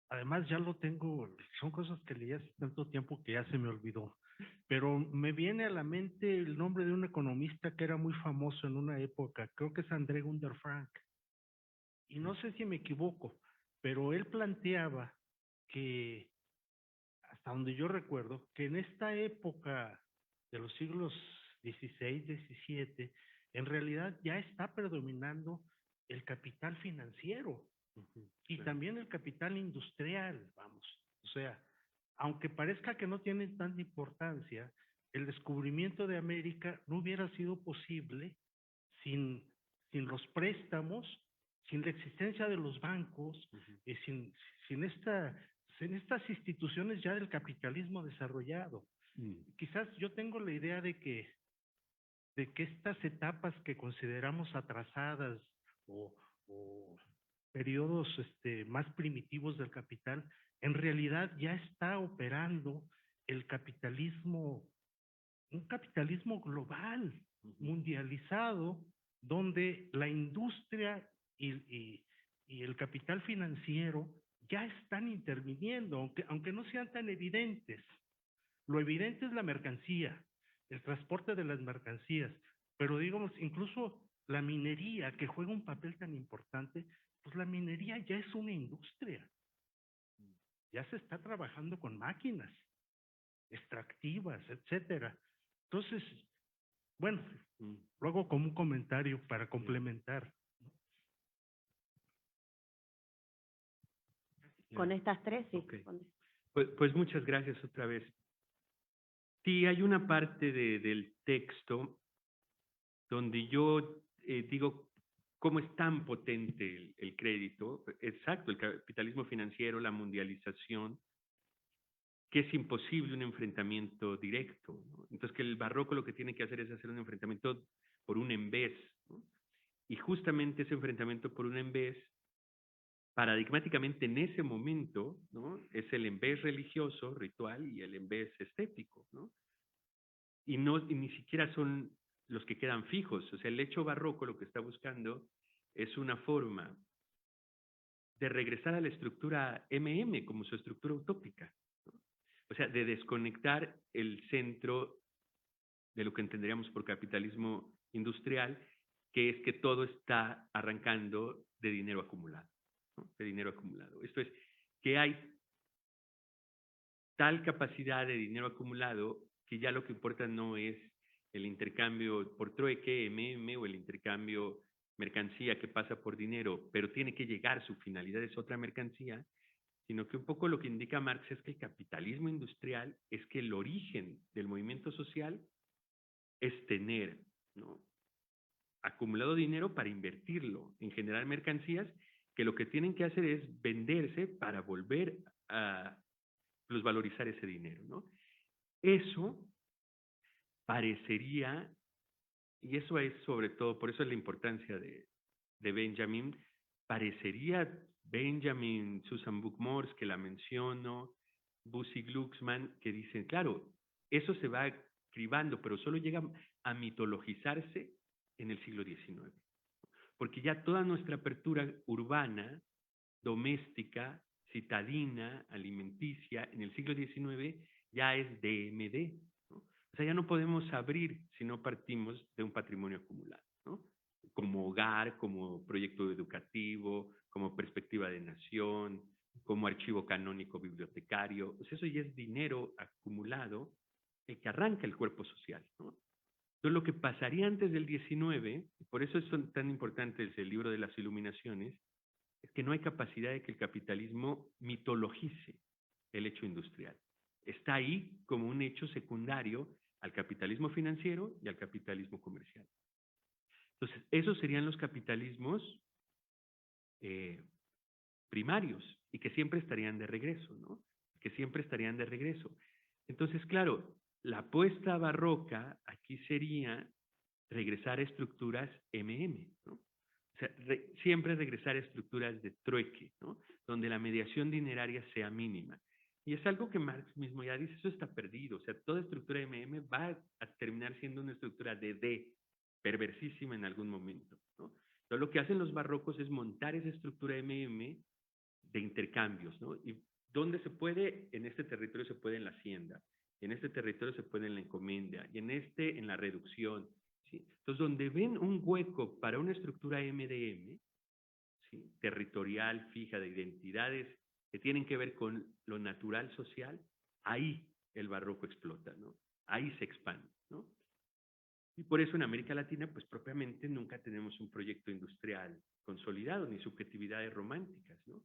además ya lo tengo, son cosas que leí hace tanto tiempo que ya se me olvidó, pero me viene a la mente el nombre de un economista que era muy famoso en una época, creo que es André Gunder Frank, y no sé si me equivoco, pero él planteaba que, hasta donde yo recuerdo, que en esta época de los siglos XVI, XVII, en realidad ya está predominando el capital financiero y también el capital industrial, vamos. O sea, aunque parezca que no tiene tanta importancia, el descubrimiento de América no hubiera sido posible sin los préstamos, sin la existencia de los bancos, y sin estas instituciones ya del capitalismo desarrollado. Quizás yo tengo la idea de que estas etapas que consideramos atrasadas o periodos más primitivos del capital, en realidad ya está operando el capitalismo, un capitalismo global, mundializado, donde la industria y el capital financiero ya están interviniendo, aunque no sean tan evidentes. Lo evidente es la mercancía, el transporte de las mercancías, pero digamos, incluso la minería, que juega un papel tan importante, pues la minería ya es una industria. Ya se está trabajando con máquinas extractivas, etcétera. Entonces, bueno, luego como un comentario para complementar. Con estas tres, sí. Ok. Pues muchas gracias otra vez. Sí, hay una parte del texto donde yo digo cómo es tan potente el crédito. Exacto, el capitalismo financiero, la mundialización, que es imposible un enfrentamiento directo, ¿no? Entonces, que el barroco lo que tiene que hacer es hacer un enfrentamiento por un en vez, ¿no? Y justamente ese enfrentamiento por un en vez, paradigmáticamente en ese momento, ¿no? Es el en vez religioso, ritual, y el en vez estético, ¿no? Y ni siquiera son los que quedan fijos. O sea, el hecho barroco lo que está buscando es una forma de regresar a la estructura MM como su estructura utópica, ¿no? O sea, de desconectar el centro de lo que entenderíamos por capitalismo industrial, que es que todo está arrancando de dinero acumulado, ¿no? De dinero acumulado. Esto es, que hay tal capacidad de dinero acumulado que ya lo que importa no es el intercambio por trueque, MM, o el intercambio mercancía que pasa por dinero, pero tiene que llegar, su finalidad es otra mercancía, sino que un poco lo que indica Marx es que el capitalismo industrial es que el origen del movimiento social es tener, ¿no?, acumulado dinero para invertirlo en generar mercancías que lo que tienen que hacer es venderse para volver a plusvalorizar ese dinero, ¿no? Eso parecería, y eso es sobre todo, por eso es la importancia de Benjamin, parecería Benjamin, Susan Buck-Morss, que la menciono, Bussy Glucksmann, que dicen, claro, eso se va cribando, pero solo llega a mitologizarse en el siglo XIX. Porque ya toda nuestra apertura urbana, doméstica, citadina, alimenticia, en el siglo XIX ya es DMD, ¿no? O sea, ya no podemos abrir si no partimos de un patrimonio acumulado, ¿no? Como hogar, como proyecto educativo, como perspectiva de nación, como archivo canónico bibliotecario. O sea, eso ya es dinero acumulado que arranca el cuerpo social, ¿no? Entonces, lo que pasaría antes del 19, y por eso son tan importantes el libro de las Iluminaciones, es que no hay capacidad de que el capitalismo mitologice el hecho industrial. Está ahí como un hecho secundario al capitalismo financiero y al capitalismo comercial. Entonces, esos serían los capitalismos primarios y que siempre estarían de regreso, ¿no? Que siempre estarían de regreso. Entonces, claro, la apuesta barroca aquí sería regresar a estructuras ¿no? O sea, siempre regresar a estructuras de trueque, ¿no? Donde la mediación dineraria sea mínima. Y es algo que Marx mismo ya dice, eso está perdido. O sea, toda estructura va a terminar siendo una estructura de D, perversísima en algún momento, ¿no? Entonces, lo que hacen los barrocos es montar esa estructura de intercambios, ¿no? Y donde se puede, en este territorio se puede en la hacienda, en este territorio se puede en la encomienda, y en la reducción, ¿sí? Entonces, donde ven un hueco para una estructura MDM, ¿sí? Territorial, fija, de identidades que tienen que ver con lo natural social, ahí el barroco explota, ¿no? Ahí se expande, ¿no? Y por eso en América Latina, pues propiamente nunca tenemos un proyecto industrial consolidado, ni subjetividades románticas, ¿no?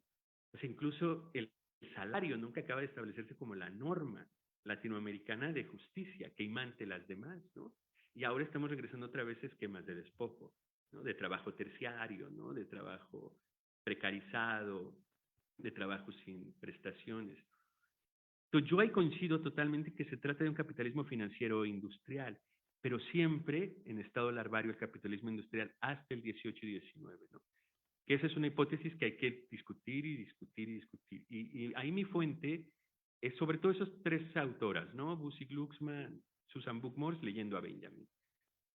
O sea, incluso el salario nunca acaba de establecerse como la norma latinoamericana de justicia que imante las demás, ¿no? Y ahora estamos regresando otra vez a esquemas de despojo, ¿no? De trabajo terciario, ¿no? De trabajo precarizado, de trabajo sin prestaciones. Entonces, yo ahí coincido totalmente que se trata de un capitalismo financiero e industrial, pero siempre en estado larvario el capitalismo industrial hasta el 18 y 19, ¿no? Que esa es una hipótesis que hay que discutir y discutir y discutir. Y ahí mi fuente es sobre todo esas tres autoras, ¿no? Bussy Glucksmann, Susan Buck-Morss, leyendo a Benjamin.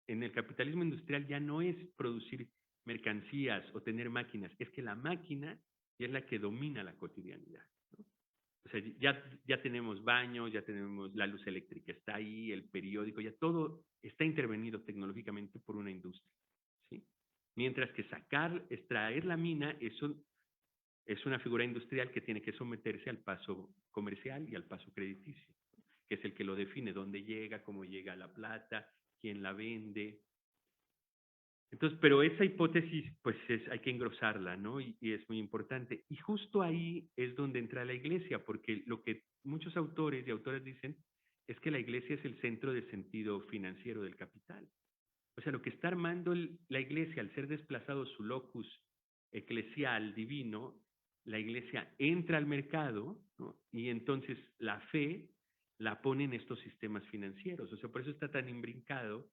En el capitalismo industrial ya no es producir mercancías o tener máquinas, es que la máquina es la que domina la cotidianidad, ¿no? O sea, ya tenemos baños, ya tenemos la luz eléctrica, está ahí, el periódico, ya todo está intervenido tecnológicamente por una industria, ¿sí? Mientras que extraer la mina es una figura industrial que tiene que someterse al paso comercial y al paso crediticio, que es el que lo define, dónde llega, cómo llega la plata, quién la vende. Entonces, pero esa hipótesis, pues hay que engrosarla, ¿no? Y es muy importante. Y justo ahí es donde entra la iglesia, porque lo que muchos autores y autoras dicen es que la iglesia es el centro de sentido financiero del capital. O sea, lo que está armando la iglesia al ser desplazado su locus eclesial divino, la iglesia entra al mercado, ¿no? Y entonces la fe la pone en estos sistemas financieros. O sea, por eso está tan imbrincado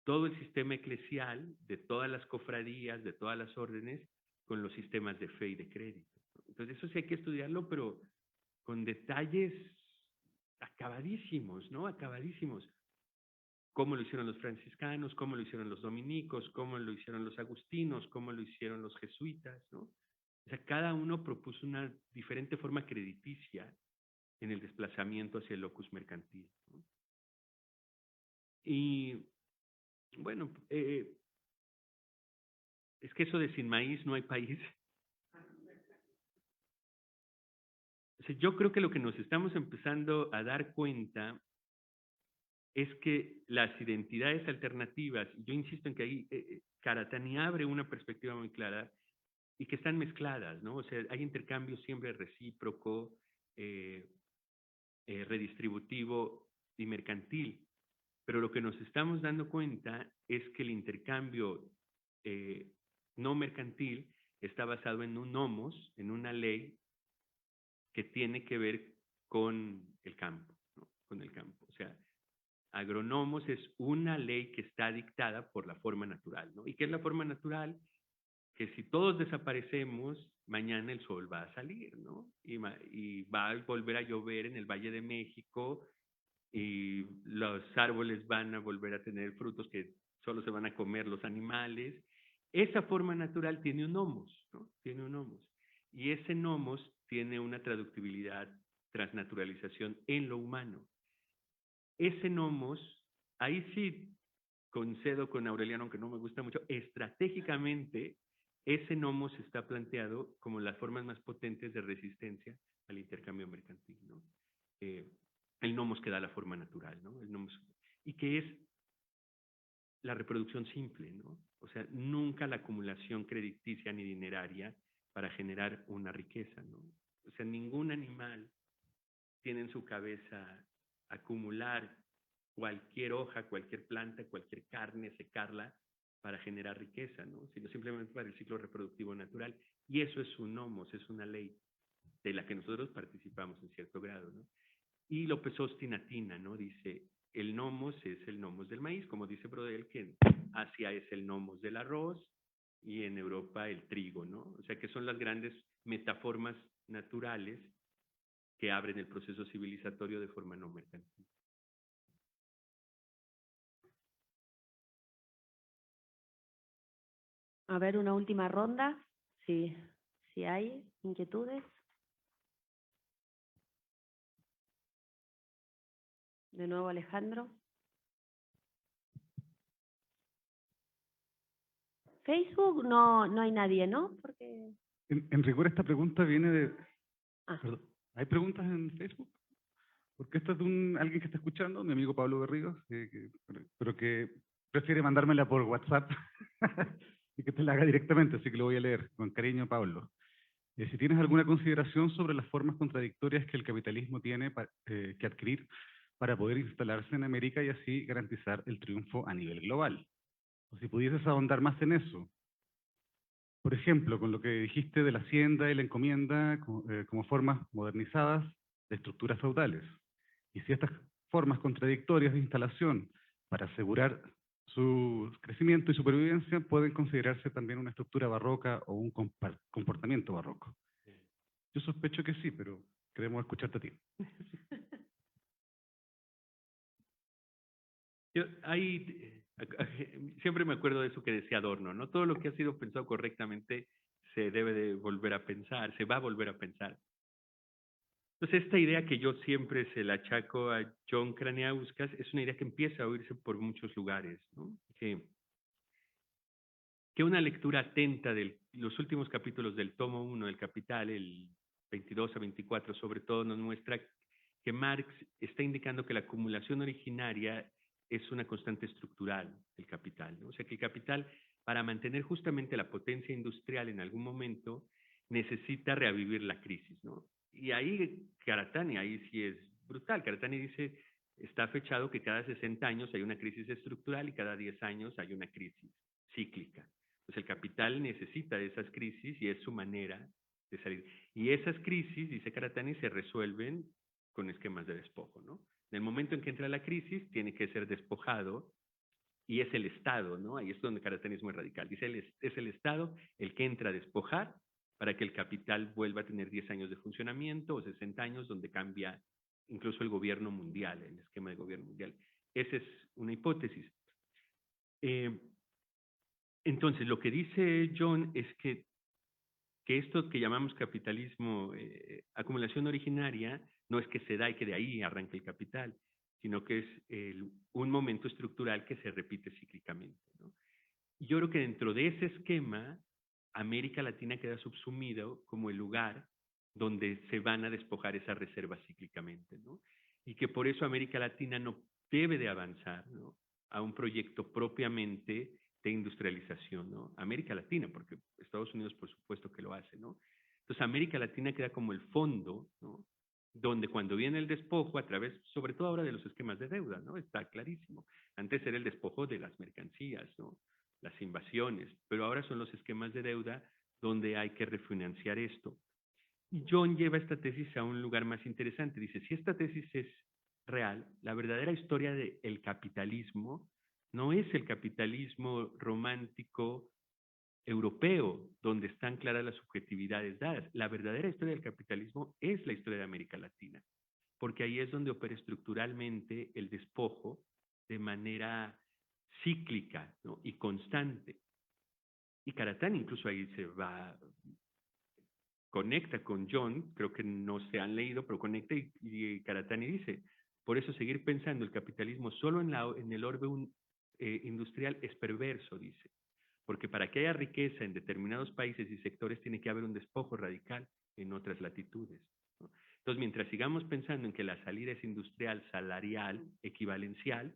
todo el sistema eclesial de todas las cofradías, de todas las órdenes, con los sistemas de fe y de crédito. Entonces, eso sí hay que estudiarlo, pero con detalles acabadísimos, ¿no? Acabadísimos. Cómo lo hicieron los franciscanos, cómo lo hicieron los dominicos, cómo lo hicieron los agustinos, cómo lo hicieron los jesuitas, ¿no? O sea, cada uno propuso una diferente forma crediticia en el desplazamiento hacia el locus mercantil, ¿no? Y bueno, es que eso de sin maíz no hay país. O sea, yo creo que lo que nos estamos empezando a dar cuenta es que las identidades alternativas, yo insisto en que ahí Karatani abre una perspectiva muy clara y que están mezcladas, ¿no? O sea, hay intercambio siempre recíproco, redistributivo y mercantil, pero lo que nos estamos dando cuenta es que el intercambio no mercantil está basado en un nomos, en una ley que tiene que ver con el campo, ¿no? Con el campo. O sea, agronomos es una ley que está dictada por la forma natural, ¿no? ¿Y qué es la forma natural? Que si todos desaparecemos, mañana el sol va a salir, ¿no? Y va a volver a llover en el Valle de México y los árboles van a volver a tener frutos que solo se van a comer los animales. Esa forma natural tiene un nomos, ¿no? Tiene un nomos. Y ese nomos tiene una traductibilidad, transnaturalización en lo humano. Ese nomos, ahí sí concedo con Aureliano, aunque no me gusta mucho, estratégicamente ese nomos está planteado como las formas más potentes de resistencia al intercambio mercantil, ¿no? El nomos que da la forma natural, ¿no? El nomos, y que es la reproducción simple, ¿no? O sea, nunca la acumulación crediticia ni dineraria para generar una riqueza, ¿no? O sea, ningún animal tiene en su cabeza acumular cualquier hoja, cualquier planta, cualquier carne, secarla para generar riqueza, ¿no? Sino simplemente para el ciclo reproductivo natural. Y eso es un nomos, es una ley de la que nosotros participamos en cierto grado, ¿no? Y López Austin atina, ¿no? Dice, el nomos es el nomos del maíz, como dice Brodel, que en Asia es el nomos del arroz y en Europa el trigo, ¿no? O sea que son las grandes metaformas naturales que abren el proceso civilizatorio de forma no mercantil. A ver, una última ronda, si hay inquietudes. De nuevo, Alejandro. Facebook no hay nadie, ¿no? Porque... En rigor, esta pregunta viene de... Ah. Perdón, ¿hay preguntas en Facebook? Porque esto es de alguien que está escuchando, mi amigo Pablo Berríos, pero que prefiere mandármela por WhatsApp y que te la haga directamente, así que lo voy a leer. Con cariño, Pablo. Si tienes alguna consideración sobre las formas contradictorias que el capitalismo tiene que adquirir para poder instalarse en América y así garantizar el triunfo a nivel global. O si pudieses ahondar más en eso. Por ejemplo, con lo que dijiste de la hacienda y la encomienda como formas modernizadas de estructuras feudales. Y si estas formas contradictorias de instalación para asegurar su crecimiento y supervivencia pueden considerarse también una estructura barroca o un comportamiento barroco. Yo sospecho que sí, pero queremos escucharte a ti. Siempre me acuerdo de eso que decía Adorno, ¿no? Todo lo que ha sido pensado correctamente se debe de volver a pensar, se va a volver a pensar. Entonces, esta idea que yo siempre se la achaco a John Kraniauskas es una idea que empieza a oírse por muchos lugares, ¿no? Que una lectura atenta de los últimos capítulos del tomo 1 del Capital, el 22 a 24 sobre todo, nos muestra que Marx está indicando que la acumulación originaria es una constante estructural del capital, ¿no? O sea que el capital, para mantener justamente la potencia industrial en algún momento, necesita reavivir la crisis, ¿no? Y ahí Karatani, ahí sí es brutal. Karatani dice, está fechado que cada 60 años hay una crisis estructural y cada 10 años hay una crisis cíclica. Pues el capital necesita de esas crisis y es su manera de salir. Y esas crisis, dice Karatani, se resuelven con esquemas de despojo, ¿no? En el momento en que entra la crisis, tiene que ser despojado y es el Estado, ¿no? Ahí es donde Karatani es muy radical. Dice, es el Estado el que entra a despojar para que el capital vuelva a tener 10 años de funcionamiento o 60 años donde cambia incluso el gobierno mundial, el esquema de gobierno mundial. Esa es una hipótesis. Entonces, lo que dice John es que esto que llamamos capitalismo, acumulación originaria, no es que se da y que de ahí arranque el capital, sino que es un momento estructural que se repite cíclicamente, ¿no? Y yo creo que dentro de ese esquema, América Latina queda subsumido como el lugar donde se van a despojar esas reservas cíclicamente, ¿no? Y que por eso América Latina no debe de avanzar, ¿no?, a un proyecto propiamente de industrialización, ¿no? América Latina, porque Estados Unidos por supuesto que lo hace, ¿no? Entonces América Latina queda como el fondo, ¿no?, donde cuando viene el despojo, a través, sobre todo ahora de los esquemas de deuda, ¿no? Está clarísimo. Antes era el despojo de las mercancías, ¿no?, las invasiones, pero ahora son los esquemas de deuda donde hay que refinanciar esto. Y John lleva esta tesis a un lugar más interesante. Dice, si esta tesis es real, la verdadera historia del capitalismo no es el capitalismo romántico europeo, donde están claras las subjetividades dadas. La verdadera historia del capitalismo es la historia de América Latina, porque ahí es donde opera estructuralmente el despojo de manera cíclica, ¿no?, y constante. Y Karatani incluso ahí se va, conecta con John, creo que no se han leído, pero conecta y Karatani dice, por eso seguir pensando el capitalismo solo en el orbe industrial es perverso, dice, porque para que haya riqueza en determinados países y sectores tiene que haber un despojo radical en otras latitudes, ¿no? Entonces, mientras sigamos pensando en que la salida es industrial, salarial, equivalencial,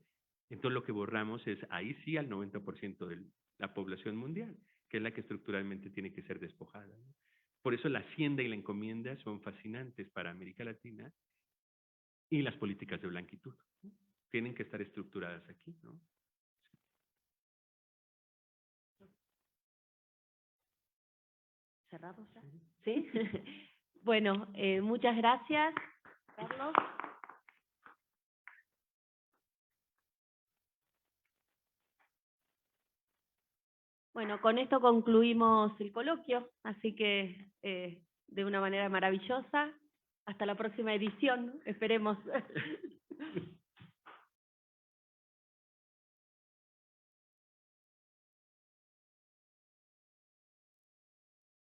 entonces lo que borramos es ahí sí al 90% de la población mundial, que es la que estructuralmente tiene que ser despojada, ¿no? Por eso la hacienda y la encomienda son fascinantes para América Latina y las políticas de blanquitud, ¿no?, tienen que estar estructuradas aquí, ¿no? ¿Cerramos ya? ¿Sí? Bueno, muchas gracias, Carlos. Bueno, con esto concluimos el coloquio, así que de una manera maravillosa. Hasta la próxima edición, esperemos.